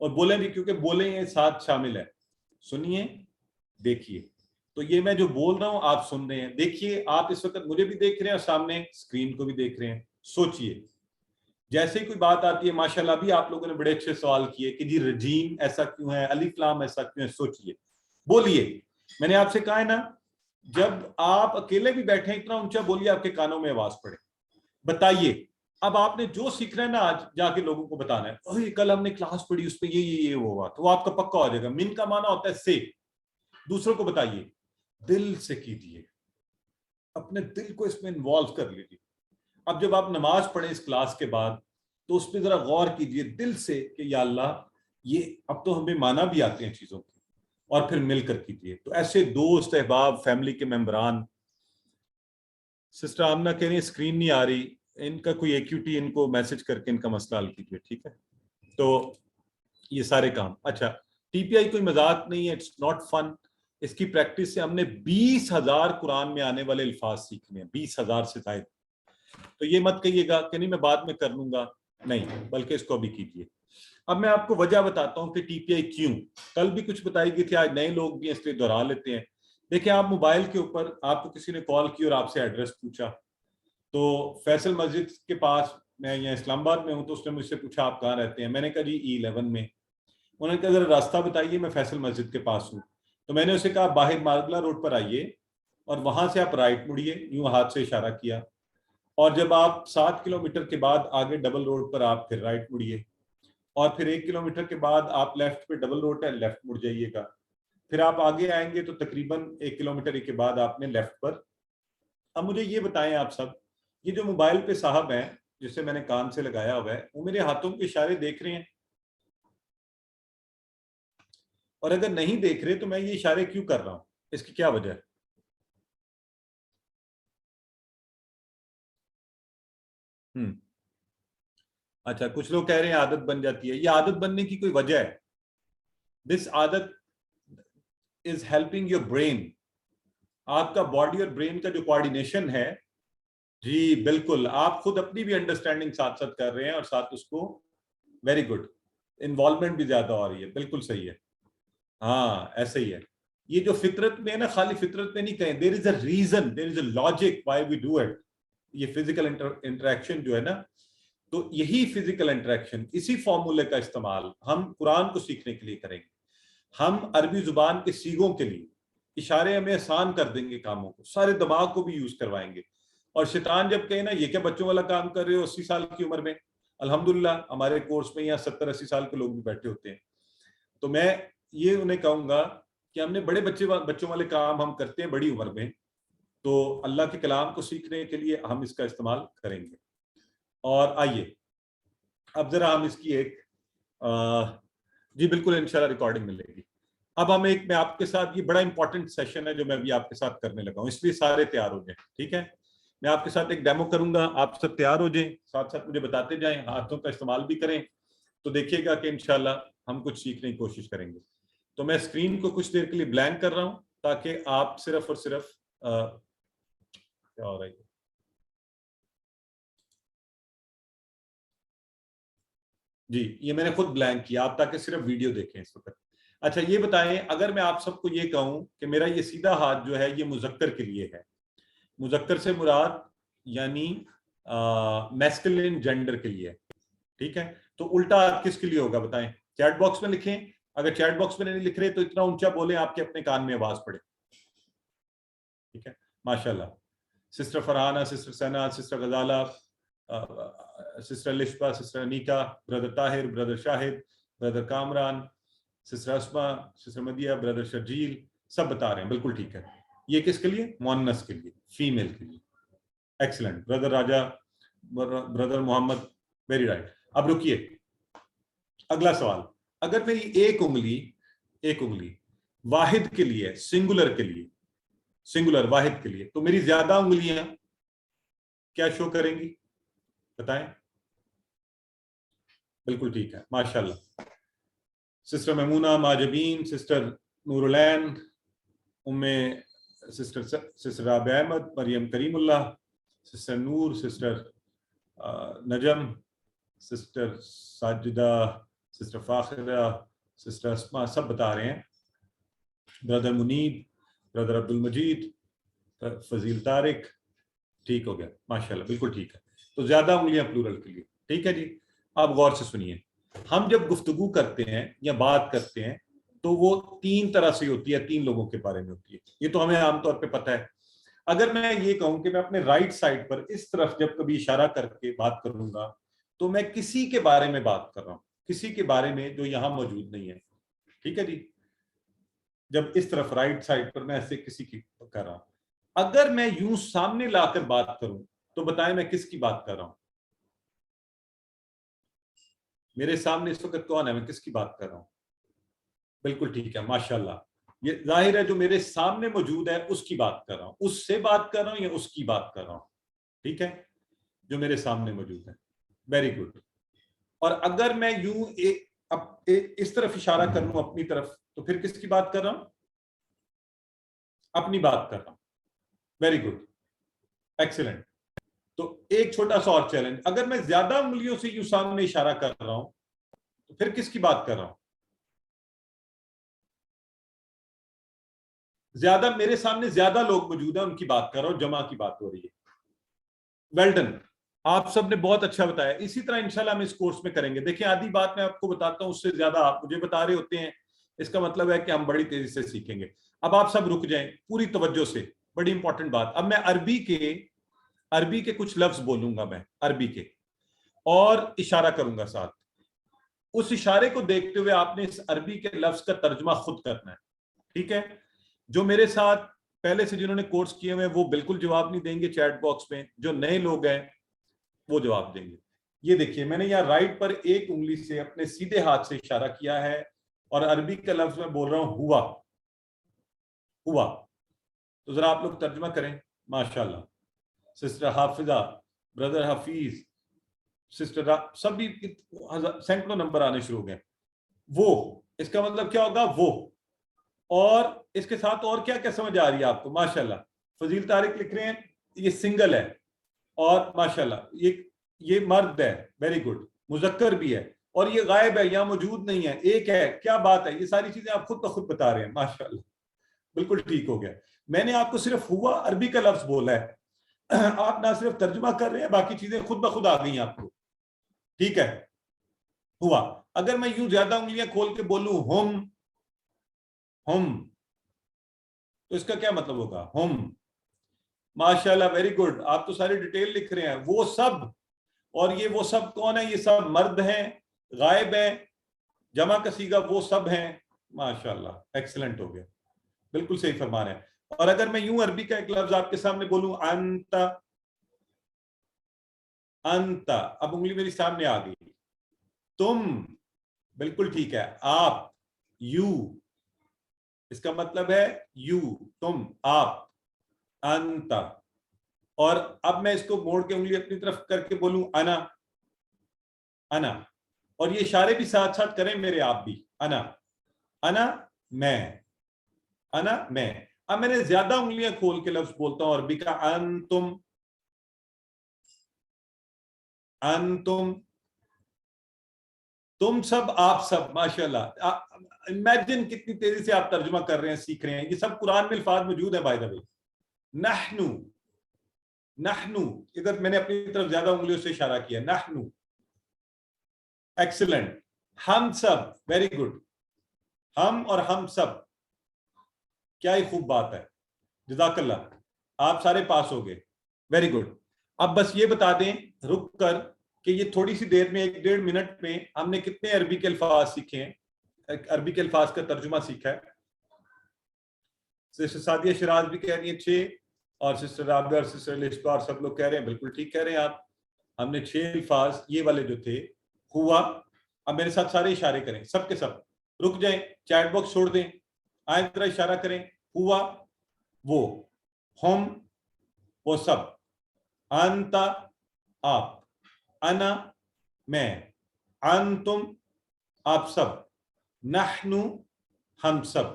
اور بولیں بھی, کیونکہ بولیں یہ ساتھ شامل ہے. سنیے, دیکھیے. تو یہ میں جو بول رہا ہوں آپ سن رہے ہیں, دیکھیے آپ اس وقت مجھے بھی دیکھ رہے ہیں اور سامنے اسکرین کو بھی دیکھ رہے ہیں. سوچئے, جیسے ہی کوئی بات آتی ہے, ماشاءاللہ بھی آپ لوگوں نے بڑے اچھے سوال کیے کہ جی رجیم ایسا کیوں ہے, الف لام ایسا کیوں ہے. سوچئے, بولیے. میں نے آپ سے کہا ہے نا, جب آپ اکیلے بھی بیٹھے ہیں اتنا اونچا بولیے آپ کے کانوں میں آواز پڑے. بتائیے, اب آپ نے جو سیکھنا ہے نا آج جا کے لوگوں کو بتانا ہے, اوہ کل ہم نے کلاس پڑھی اس پہ یہ ہوا, تو وہ آپ کا پکا ہو جائے گا. من کا معنی ہوتا ہے سے. دوسروں کو بتائیے, دل سے کیجیے, اپنے دل کو اس میں انوالو کر لیجیے. اب جب آپ نماز پڑھیں اس کلاس کے بعد تو اس پہ ذرا غور کیجیے دل سے کہ یا اللہ یہ اب تو ہمیں معنی بھی آتے ہیں چیزوں کے, اور پھر مل کر کیجیے. تو ایسے دوست احباب فیملی کے ممبران, سسٹر آمنہ کہہ رہی ہیں اسکرین نہیں آ رہی, ان کا کوئی ایکیوٹی ان کو میسج کر کے ان کا مسئلہ حل کیجیے. ٹھیک ہے, تو یہ سارے کام. اچھا, ٹی پی آئی کوئی مذاق نہیں ہے, اٹس ناٹ فن. اس کی پریکٹس سے ہم نے 20,000 قرآن میں آنے والے الفاظ سیکھنے ہیں, 20,000 سے زائد. تو یہ مت کہیے گا کہ نہیں میں بعد میں کر لوں گا, نہیں, بلکہ اس کو بھی کیجیے. اب میں آپ کو وجہ بتاتا ہوں کہ ٹی پی آئی کیوں. کل بھی کچھ بتائی گئی تھی, آج نئے لوگ بھی اس لیے دہرا لیتے ہیں. دیکھیں, آپ موبائل کے اوپر آپ کو کسی نے کال کی اور آپ سے ایڈریس پوچھا, تو فیصل مسجد کے پاس, میں یہاں اسلام آباد میں ہوں, تو اس نے مجھ سے پوچھا آپ کہاں رہتے ہیں. میں نے کہا جی E11 میں. انہوں نے کہا ذرا راستہ بتائیے, میں فیصل مسجد کے پاس ہوں. تو میں نے اسے کہا باہر مارگلا روڈ پر آئیے اور وہاں سے آپ رائٹ مڑیے, یوں ہاتھ سے اشارہ کیا, اور جب آپ 7 کلومیٹر کے بعد آگے ڈبل روڈ پر آپ پھر رائٹ مڑیے, اور پھر 1 کلومیٹر کے بعد آپ لیفٹ پہ ڈبل روڈ ہے لیفٹ مڑ جائیے گا. پھر آپ آگے آئیں گے تو تقریباً 1 کلومیٹر کے بعد آپ نے لیفٹ پر. اب مجھے یہ بتائیں آپ سب, یہ جو موبائل پہ صاحب ہیں جسے میں نے کان سے لگایا ہوا ہے, وہ میرے ہاتھوں کے اشارے دیکھ رہے ہیں؟ اور اگر نہیں دیکھ رہے تو میں یہ اشارے کیوں کر رہا ہوں, اس کی کیا وجہ ہے؟ اچھا, کچھ لوگ کہہ رہے ہیں عادت بن جاتی ہے. یہ عادت بننے کی کوئی وجہ ہے. دس عادت از ہیلپنگ یور برین. آپ کا باڈی اور برین کا جو کوآرڈینیشن ہے, جی بالکل, آپ خود اپنی بھی انڈرسٹینڈنگ ساتھ ساتھ کر رہے ہیں, اور ساتھ اس کو ویری گڈ انوالومنٹ بھی زیادہ ہو رہی ہے. بالکل صحیح ہے, ہاں ایسا ہی ہے. یہ جو فطرت میں ہے نا, خالی فطرت میں نہیں کہیں, there is a reason, there is a logic why we do it. یہ فزیکل انٹریکشن جو ہے نا, تو یہی فزیکل انٹریکشن, اسی فارمولے کا استعمال ہم قرآن کو سیکھنے کے لیے کریں گے. ہم عربی زبان کے سیغوں کے لیے اشارے ہمیں آسان کر دیں گے کاموں کو, سارے دماغ کو بھی یوز کروائیں گے. اور شیطان جب کہے نا یہ کیا بچوں والا کام کر رہے ہو 80 سال کی عمر میں, الحمدللہ ہمارے کورس میں یہاں 70-80 سال کے لوگ بھی بیٹھے ہوتے ہیں, تو میں یہ انہیں کہوں گا کہ ہم نے بڑے بچوں والے کام ہم کرتے ہیں بڑی عمر میں, تو اللہ کے کلام کو سیکھنے کے لیے ہم اس کا استعمال کریں گے. اور آئیے اب ذرا ہم اس کی ایک جی بالکل انشاءاللہ ریکارڈنگ ملے گی. اب ہم میں آپ کے ساتھ, یہ بڑا امپورٹنٹ سیشن ہے جو میں بھی آپ کے ساتھ کرنے لگا ہوں, اس لیے سارے تیار ہو جائیں. ٹھیک ہے, میں آپ کے ساتھ ایک ڈیمو کروں گا, آپ سب تیار ہو جائیں, ساتھ ساتھ مجھے بتاتے جائیں, ہاتھوں کا استعمال بھی کریں, تو دیکھیے گا کہ انشاءاللہ ہم کچھ سیکھنے کی کوشش کریں گے. تو میں اسکرین کو کچھ دیر کے لیے بلینک کر رہا ہوں تاکہ آپ صرف اور صرف کیا ہو رہا ہے, جی یہ میں نے خود بلینک کیا آپ تاکہ صرف ویڈیو دیکھیں اس وقت. اچھا یہ بتائیں, اگر میں آپ سب کو یہ کہوں کہ میرا یہ سیدھا ہاتھ جو ہے یہ مذکر کے لیے ہے, مذکر سے مراد یعنی میسکلین جینڈر کے لیے, ٹھیک ہے, تو الٹا ہاتھ کس کے لیے ہوگا بتائیں, چیٹ باکس میں لکھیں. اگر چیٹ باکس میں نہیں لکھ رہے تو اتنا اونچا بولیں آپ کے اپنے کان میں آواز پڑے. ٹھیک ہے, ماشاءاللہ. سسٹر فرحانہ, سسٹر سنا, sister Ghazala, sister لشپا, sister انیکا, brother Tahir, brother شاہد, بردر کامران, سسٹر اسما, سسٹر مدیہ, بردر شرجیل, سب بتا رہے ہیں بالکل ٹھیک ہے. یہ کس کے لیے؟ مؤنث کے لیے, فیمیل کے لیے. ایکسلنٹ. بردر راجہ, بردر محمد, ویری رائٹ. اب رکیے, اگلا سوال. اگر میری ایک انگلی واحد کے لیے, سنگولر کے لیے, سنگولر واحد کے لیے, تو میری زیادہ انگلیاں کیا شو کریں گی بتائیں؟ بالکل ٹھیک ہے, ماشاءاللہ. سسٹر میمونہ, ماجبین, سسٹر نور العین, سسٹر رابع احمد, مریم کریم اللہ, سسٹر نور, سسٹر نجم, سسٹر ساجدہ سسٹر فاخرہ، سسٹر اسما سب بتا رہے ہیں. برادر منیب، برادر عبد المجید، فضیل طارق، ٹھیک ہو گیا ماشاءاللہ، بالکل ٹھیک ہے. تو زیادہ انگلیاں پلورل کے لیے. ٹھیک ہے جی. آپ غور سے سنیے، ہم جب گفتگو کرتے ہیں یا بات کرتے ہیں تو وہ 3 طرح سے ہوتی ہے، 3 لوگوں کے بارے میں ہوتی ہے. یہ تو ہمیں عام طور پہ پتہ ہے. اگر میں یہ کہوں کہ میں اپنے رائٹ سائڈ پر اس طرف جب کبھی اشارہ کر کے بات کروں گا تو میں کسی کے بارے میں بات کر رہا ہوں، کسی کے بارے میں جو یہاں موجود نہیں ہے. ٹھیک ہے جی. جب اس طرف رائٹ سائڈ پر میں ایسے کسی کی کر رہا ہوں. اگر میں یوں سامنے لا کر بات کروں تو بتائیں میں کس کی بات کر رہا ہوں؟ میرے سامنے اس وقت کون ہے، میں کس کی بات کر رہا ہوں؟ بالکل ٹھیک ہے ماشاءاللہ. یہ ظاہر ہے جو میرے سامنے موجود ہے اس کی بات کر رہا ہوں، اس سے بات کر رہا ہوں یا اس کی بات کر رہا ہوں. ٹھیک ہے، جو میرے سامنے موجود ہے. Very good. اور اگر میں یوں اس طرف اشارہ کر لوں اپنی طرف تو پھر کس کی بات کر رہا ہوں؟ اپنی بات کر رہا ہوں. Very good, excellent. تو ایک چھوٹا سا اور چیلنج، اگر میں زیادہ انگلیوں سے یوں سامنے اشارہ کر رہا ہوں تو پھر کس کی بات کر رہا ہوں؟ زیادہ، میرے سامنے زیادہ لوگ موجود ہیں ان کی بات کر رہا ہوں، جمع کی بات ہو رہی ہے. ویل ڈن، آپ سب نے بہت اچھا بتایا. اسی طرح انشاءاللہ ہم اس کورس میں کریں گے. دیکھیں آدھی بات میں آپ کو بتاتا ہوں، اس سے زیادہ آپ مجھے بتا رہے ہوتے ہیں، اس کا مطلب ہے کہ ہم بڑی تیزی سے سیکھیں گے. اب آپ سب رک جائیں پوری توجہ سے، بڑی امپورٹنٹ بات. اب میں عربی کے کچھ لفظ بولوں گا، میں عربی کے، اور اشارہ کروں گا ساتھ. اس اشارے کو دیکھتے ہوئے آپ نے اس عربی کے لفظ کا ترجمہ خود کرنا ہے. ٹھیک ہے. جو میرے ساتھ پہلے سے جنہوں نے کورس کیے ہوئے وہ بالکل جواب نہیں دیں گے چیٹ باکس میں، جو نئے لوگ ہیں وہ جواب دیں گے. یہ دیکھیے میں نے یہاں رائٹ پر ایک انگلی سے اپنے سیدھے ہاتھ سے اشارہ کیا ہے اور عربی کا لفظ میں بول رہا ہوں ہوا. ہوا. تو ذرا آپ لوگ ترجمہ کریں. ماشاءاللہ. سسٹر حافظہ، بردر حفیظ، سسٹر سبھی سینکڑوں نمبر آنے شروع ہو گئے. وہ، اس کا مطلب کیا ہوگا؟ وہ. اور اس کے ساتھ اور کیا کیا سمجھ آ رہی ہے آپ کو؟ ماشاءاللہ. فضیل طارق لکھ رہے ہیں یہ سنگل ہے، اور ماشاءاللہ یہ مرد ہے. Very good. مذکر بھی ہے، اور یہ غائب ہے، یہاں موجود نہیں ہے، ایک ہے. کیا بات ہے، یہ ساری چیزیں آپ خود بخود بتا رہے ہیں. ماشاءاللہ، بالکل ٹھیک ہو گیا. میں نے آپ کو صرف ہوا عربی کا لفظ بولا ہے، آپ نہ صرف ترجمہ کر رہے ہیں، باقی چیزیں خود بخود آ گئی آپ کو. ٹھیک ہے. ہوا. اگر میں یوں زیادہ انگلیاں کھول کے بولوں ہم تو اس کا کیا مطلب ہوگا؟ ہم. ماشاءاللہ، ویری گڈ. آپ تو ساری ڈیٹیل لکھ رہے ہیں. وہ سب. اور یہ وہ سب کون ہے؟ یہ سب مرد ہیں، غائب ہیں، جمع کا صیغہ وہ سب ہیں. ماشاءاللہ، ایکسلنٹ ہو گیا. بالکل صحیح فرما رہے ہیں. اور اگر میں یوں عربی کا ایک لفظ آپ کے سامنے بولوں انت، اب انگلی میری سامنے آ گئی. تم، بالکل ٹھیک ہے. آپ، یو، اس کا مطلب ہے یو، تم، آپ. انت. اور اب میں اس کو موڑ کے انگلی اپنی طرف کر کے بولوں انا. اور یہ اشارے بھی ساتھ ساتھ کریں میرے آپ بھی. انا میں. اب میں نے زیادہ انگلیاں کھول کے لفظ بولتا ہوں عربی کا انتم. تم سب، آپ سب. ماشاءاللہ. امیجن کتنی تیزی سے آپ ترجمہ کر رہے ہیں، سیکھ رہے ہیں. یہ سب قرآن میں الفاظ موجود ہیں بائی دا وے. نحنو، ادھر میں نے اپنی طرف زیادہ انگلیوں سے اشارہ کیا. نحنو. ایکسلنٹ. ہم سب. Very good. ہم اور ہم سب. کیا ہی خوب بات ہے. جزاک اللہ. آپ سارے پاس ہو گئے. Very good. اب بس یہ بتا دیں رک کر کہ یہ تھوڑی سی دیر میں 1-1.5 منٹ میں ہم نے کتنے عربی کے الفاظ سیکھے ہیں، عربی کے الفاظ کا ترجمہ سیکھا ہے. سسٹر سعدیہ شراز بھی کہہ رہی ہیں 6، اور سسٹر رابعہ اور سسٹر لسپار سب لوگ کہہ رہے ہیں بالکل ٹھیک کہہ رہے ہیں آپ. ہم نے 6 الفاظ یہ والے جو تھے. ہوا. اب میرے ساتھ سارے اشارے کریں، سب کے سب. رک جائیں، چیٹ باکس چھوڑ دیں، آئیں طرح اشارہ کریں. ہوا وہ، ہم وہ سب، انت آپ، انا میں، انتم آپ سب، نحنو ہم سب.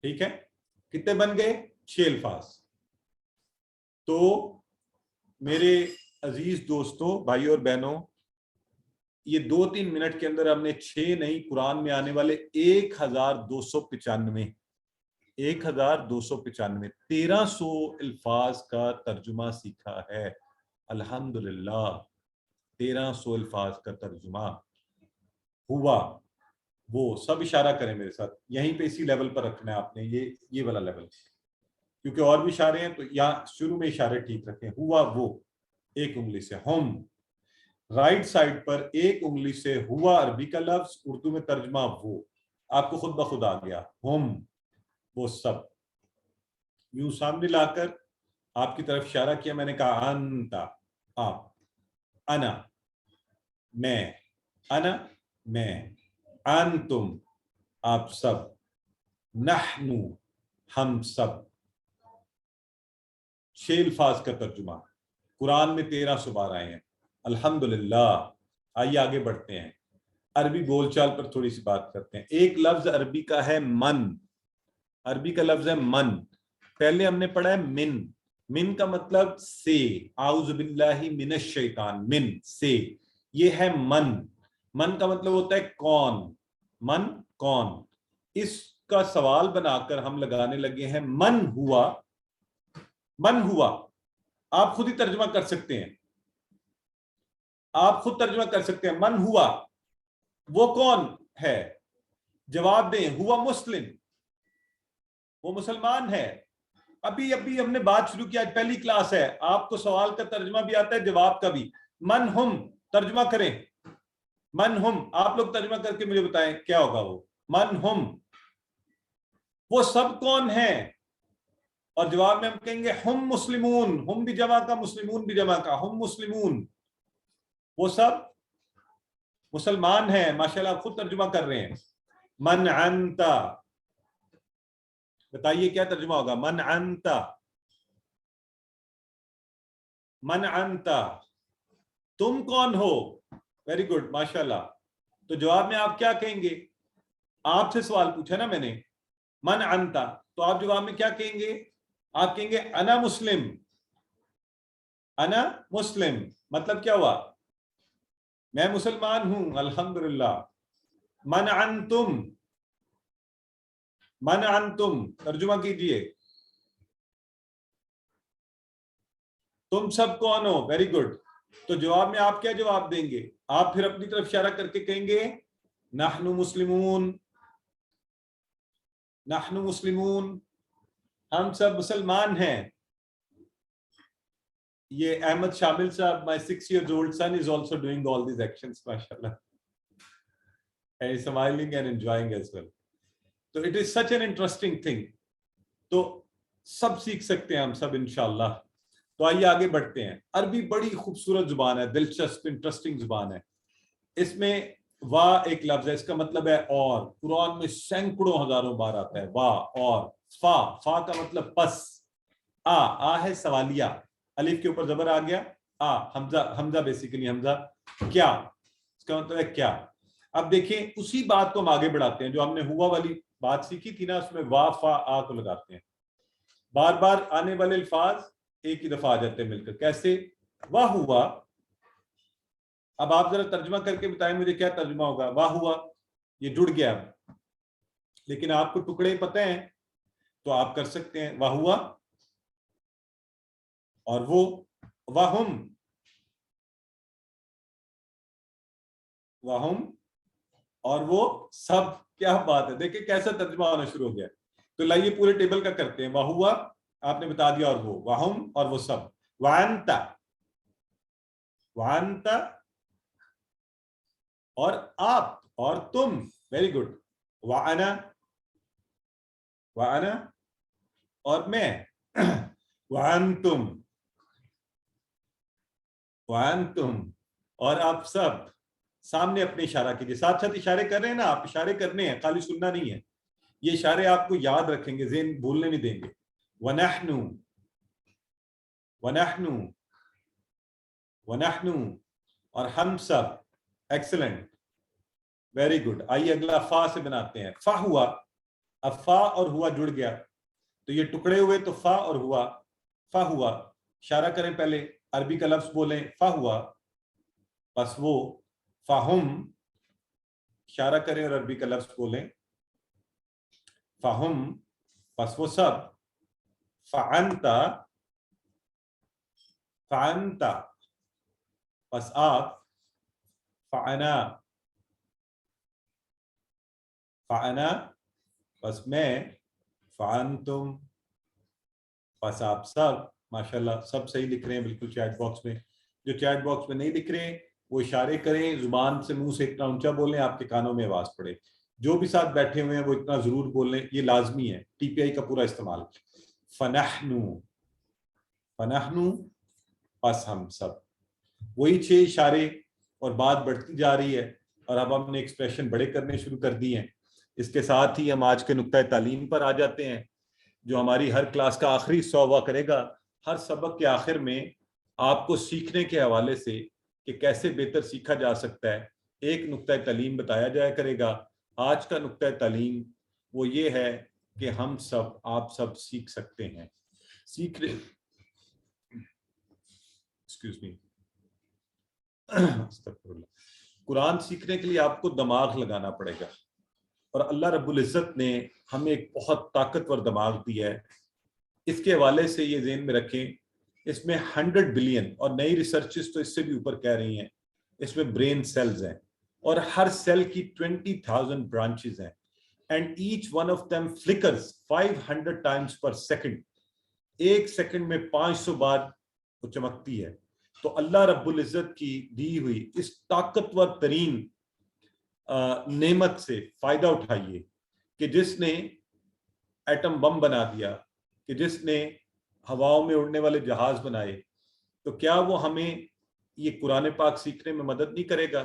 ٹھیک ہے. کتنے بن گئے؟ 6 الفاظ. تو میرے عزیز دوستوں، بھائیوں اور بہنوں، یہ 2-3 منٹ کے اندر ہم نے 6 نہیں قرآن میں آنے والے 1295 1300 الفاظ کا ترجمہ سیکھا ہے. الحمدللہ 1300 الفاظ کا ترجمہ ہوا. وہ سب اشارہ کریں میرے ساتھ یہیں پہ اسی لیول پر رکھنا ہے آپ نے, یہ والا لیول, کیونکہ اور بھی اشارے ہیں تو یہاں شروع میں اشارے ٹھیک رکھیں. ہوا وہ ایک انگلی سے, ہم رائٹ سائڈ پر ایک انگلی سے ہوا عربی کا لفظ, اردو میں ترجمہ وہ, آپ کو خود بخود آ گیا. ہم وہ سب, یوں سامنے لا کر آپ کی طرف اشارہ کیا, میں نے کہا انتا آپ, انا میں, انا میں, انتم آپ سب, نحنو ہم سب. 6 الفاظ کا ترجمہ قرآن میں 1300 بار آئے ہیں. الحمدللہ. آئیے آگے بڑھتے ہیں, عربی بول چال پر تھوڑی سی بات کرتے ہیں. ایک لفظ عربی کا ہے من, عربی کا لفظ ہے من. پہلے ہم نے پڑھا ہے من, من کا مطلب سے, اعوذ باللہ من الشیطان, من سے. یہ ہے من, من کا مطلب ہوتا ہے کون, من کون. اس کا سوال بنا کر ہم لگانے لگے ہیں من ہوا. من ہوا آپ خود ہی ترجمہ کر سکتے ہیں, آپ خود ترجمہ کر سکتے ہیں. من ہوا وہ کون ہے, جواب دیں. ہوا مسلم, وہ مسلمان ہے. ابھی ہم نے بات شروع کی, آج پہلی کلاس ہے, آپ کو سوال کا ترجمہ بھی آتا ہے, جواب کا بھی. من ہم ترجمہ کریں, من ہم, آپ لوگ ترجمہ کر کے مجھے بتائیں کیا ہوگا وہ. من ہم وہ سب کون ہیں, اور جواب میں ہم کہیں گے ہم مسلمون. ہم بھی جمع کا, مسلمون بھی جمع کا, ہم مسلمون. وہ سب مسلمان ہیں. ماشاءاللہ آپ خود ترجمہ کر رہے ہیں. من انتا, بتائیے کیا ترجمہ ہوگا. من انتا, من انتا تم کون ہو. ویری گڈ ماشاءاللہ. تو جواب میں آپ کیا کہیں گے, آپ سے سوال پوچھا نا میں نے, من انتا, تو آپ جواب میں کیا کہیں گے, آپ کہیں گے انا مسلم. انا مسلم مطلب کیا ہوا, میں مسلمان ہوں الحمدللہ. من انتم, من انتم ترجمہ کیجئے, تم سب کون ہو. Very good. تو جواب میں آپ کیا جواب دیں گے, آپ پھر اپنی طرف اشارہ کر کے کہیں گے نحن مسلمون, نحن مسلمون, ہم سب مسلمان ہیں. یہ احمد شامل صاحب, my 6 years old son is also doing all these actions, mashallah, and he's smiling and enjoying as well. So it is such an interesting thing. تو سب سیکھ سکتے ہیں ہم سب انشاءاللہ. تو آئیے آگے بڑھتے ہیں. عربی بڑی خوبصورت زبان ہے, دلچسپ انٹرسٹنگ زبان ہے. اس میں وا ایک لفظ ہے, اس کا مطلب ہے اور. قرآن میں سینکڑوں ہزاروں بار آتا ہے وا اور. فا, فا کا مطلب پس. آ ہے سوالیہ, الف کے اوپر زبر آ گیا, حمزہ, حمزہ بیسیکلی حمزہ. کیا, اس کا مطلب ہے کیا. اب دیکھیں اسی بات کو ہم آگے بڑھاتے ہیں, جو ہم نے ہوا والی بات سیکھی تھی نا, اس میں وا فا آ کو لگاتے ہیں. بار بار آنے والے الفاظ ایک ہی دفعہ آ جاتے ہیں مل کر. کیسے, واہ ہوا. اب آپ ذرا ترجمہ کر کے بتائیں مجھے کیا ترجمہ ہوگا. واہ ہوا یہ جڑ گیا, لیکن آپ کو ٹکڑے پتہ ہیں تو آپ کر سکتے ہیں. واہ ہوا اور وہ, واہم, واہم اور وہ سب. کیا بات ہے, دیکھیں کیسا ترجمہ ہونا شروع ہو گیا. تو لائیے پورے ٹیبل کا کرتے ہیں. واہ ہوا آپ نے بتا دیا, اور وہ واہم اور وہ سب. وانتا, وانتا اور آپ اور تم. Very good. وانا, وانا اور میں. وانتم, وانتم اور آپ سب. سامنے اپنے اشارہ کیجیے, ساتھ ساتھ اشارے کر رہے ہیں نا آپ, اشارے کرنے ہیں, خالی سننا نہیں ہے. یہ اشارے آپ کو یاد رکھیں گے, ذہن بھولنے نہیں دیں گے. وَنَحْنُ, وَنَحْنُ, وَنَحْنُ اور ہم سب. Excellent, very good. آئیے اگلا فا سے بناتے ہیں. فا ہوا, اب فا اور ہوا جڑ گیا تو یہ ٹکڑے ہوئے, تو فا اور ہوا. فا ہوا, اشارہ کریں, پہلے عربی کا لفظ بولیں, فا ہوا, بس وہ. فہم اشارہ کریں اور عربی کا لفظ بولیں. فہم پس وہ سب. فعنتا فعنتا پس آپ. فعنا فعنا پس میں. فعنتم پس آپ سب. ماشاءاللہ سب صحیح لکھ رہے ہیں بالکل چیٹ باکس میں. جو چیٹ باکس میں نہیں لکھ رہے ہیں وہ اشارے کریں, زبان سے منہ سے اتنا اونچا بولیں آپ کے کانوں میں آواز پڑے. جو بھی ساتھ بیٹھے ہوئے ہیں وہ اتنا ضرور بولیں, یہ لازمی ہے. ٹی پی آئی کا پورا استعمال. فنحنو فنحنو پس ہم سب. وہی 6 اشارے اور بات بڑھتی جا رہی ہے اور اب ہم نے ایکسپریشن بڑے کرنے شروع کر دی ہیں. اس کے ساتھ ہی ہم آج کے نقطۂ تعلیم پر آ جاتے ہیں جو ہماری ہر کلاس کا آخری حصہ ہوا کرے گا. ہر سبق کے آخر میں آپ کو سیکھنے کے حوالے سے کہ کیسے بہتر سیکھا جا سکتا ہے ایک نقطۂ تعلیم بتایا جایا کرے گا. آج کا نقطۂ تعلیم وہ یہ ہے کہ ہم سب آپ سب سیکھ سکتے ہیں. سیکھ ایکسکیوز می قرآن سیکھنے کے لیے آپ کو دماغ لگانا پڑے گا, اور اللہ رب العزت نے ہمیں ایک بہت طاقتور دماغ دیا ہے. اس کے حوالے سے یہ ذہن میں رکھیں, اس میں 100 بلین اور نئی ریسرچز تو اس سے بھی اوپر کہہ رہی ہیں اس میں برین سیلز ہیں اور ہر سیل کی 20,000 برانچز ہیں. And each one of them flickers 500 times per second. ایک سیکنڈ میں 500 بار وہ چمکتی ہے. تو اللہ رب العزت کی دی ہوئی اس طاقتور ترین نعمت سے فائدہ اٹھائیے کہ جس نے ایٹم بم بنا دیا, کہ جس نے ہواؤں میں اڑنے والے جہاز بنائے, تو کیا وہ ہمیں یہ قرآن پاک سیکھنے میں مدد نہیں کرے گا؟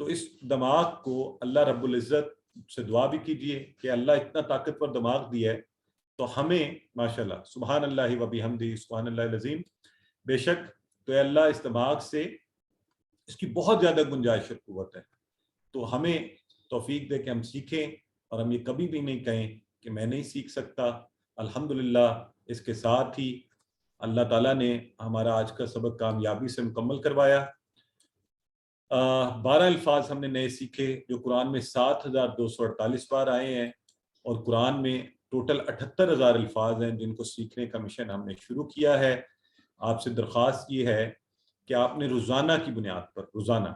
تو اس دماغ کو اللہ رب العزت سے دعا بھی کیجئے کہ اللہ اتنا طاقتور دماغ دیا ہے تو ہمیں ماشاءاللہ سبحان اللہ و بحمدہ سبحان اللہ العظیم, بے شک تو اے اللہ اس دماغ سے اس کی بہت زیادہ گنجائش اور قوت ہے, تو ہمیں توفیق دے کہ ہم سیکھیں اور ہم یہ کبھی بھی نہیں کہیں کہ میں نہیں سیکھ سکتا. الحمدللہ اس کے ساتھ ہی اللہ تعالیٰ نے ہمارا آج کا سبق کامیابی سے مکمل کروایا. 12 الفاظ ہم نے نئے سیکھے جو قرآن میں 7,248 بار آئے ہیں, اور قرآن میں ٹوٹل 78,000 الفاظ ہیں جن کو سیکھنے کا مشن ہم نے شروع کیا ہے. آپ سے درخواست یہ ہے کہ آپ نے روزانہ کی بنیاد پر روزانہ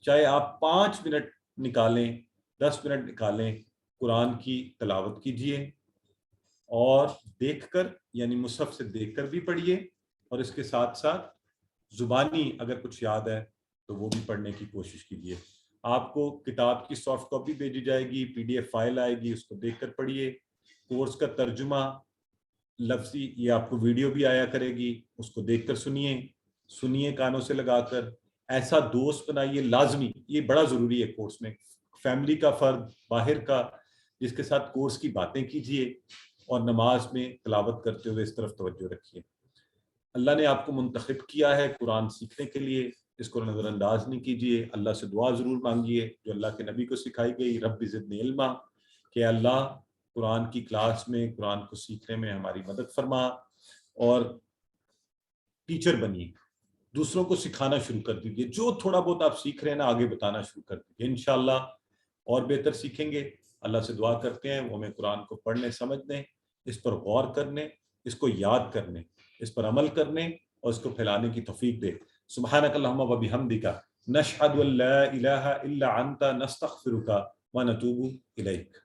چاہے آپ 5 منٹ نکالیں 10 منٹ نکالیں قرآن کی تلاوت کیجئے, اور دیکھ کر یعنی مصحف سے دیکھ کر بھی پڑھیے, اور اس کے ساتھ ساتھ زبانی اگر کچھ یاد ہے تو وہ بھی پڑھنے کی کوشش کیجیے. آپ کو کتاب کی سافٹ کاپی بھیجی جائے گی, PDF فائل آئے گی, اس کو دیکھ کر پڑھیے. کورس کا ترجمہ لفظی یہ آپ کو ویڈیو بھی آیا کرے گی, اس کو دیکھ کر سنیے کانوں سے لگا کر. ایسا دوست بنائیے لازمی, یہ بڑا ضروری ہے کورس میں, فیملی کا فرد باہر کا جس کے ساتھ کورس کی باتیں کیجیے, اور نماز میں تلاوت کرتے ہوئے اس طرف توجہ رکھیے. اللہ نے آپ کو منتخب کیا ہے قرآن سیکھنے کے لیے, اس کو نظر انداز نہیں کیجیے. اللہ سے دعا ضرور مانگیے جو اللہ کے نبی کو سکھائی گئی, رب زدنی علما, کہ اللہ قرآن کی کلاس میں قرآن کو سیکھنے میں ہماری مدد فرما, اور ٹیچر بنیے, دوسروں کو سکھانا شروع کر دیجیے. جو تھوڑا بہت آپ سیکھ رہے ہیں نا آگے بتانا شروع کر دیجیے, انشاءاللہ اور بہتر سیکھیں گے. اللہ سے دعا کرتے ہیں وہ ہمیں قرآن کو پڑھنے سمجھنے, اس پر غور کرنے, اس کو یاد کرنے, اس پر عمل کرنے اور اس کو پھیلانے کی توفیق دے. سبحانک اللہم و بحمدک نشہد ان لا الہ الا انت نستغفرک و نتوب الیک.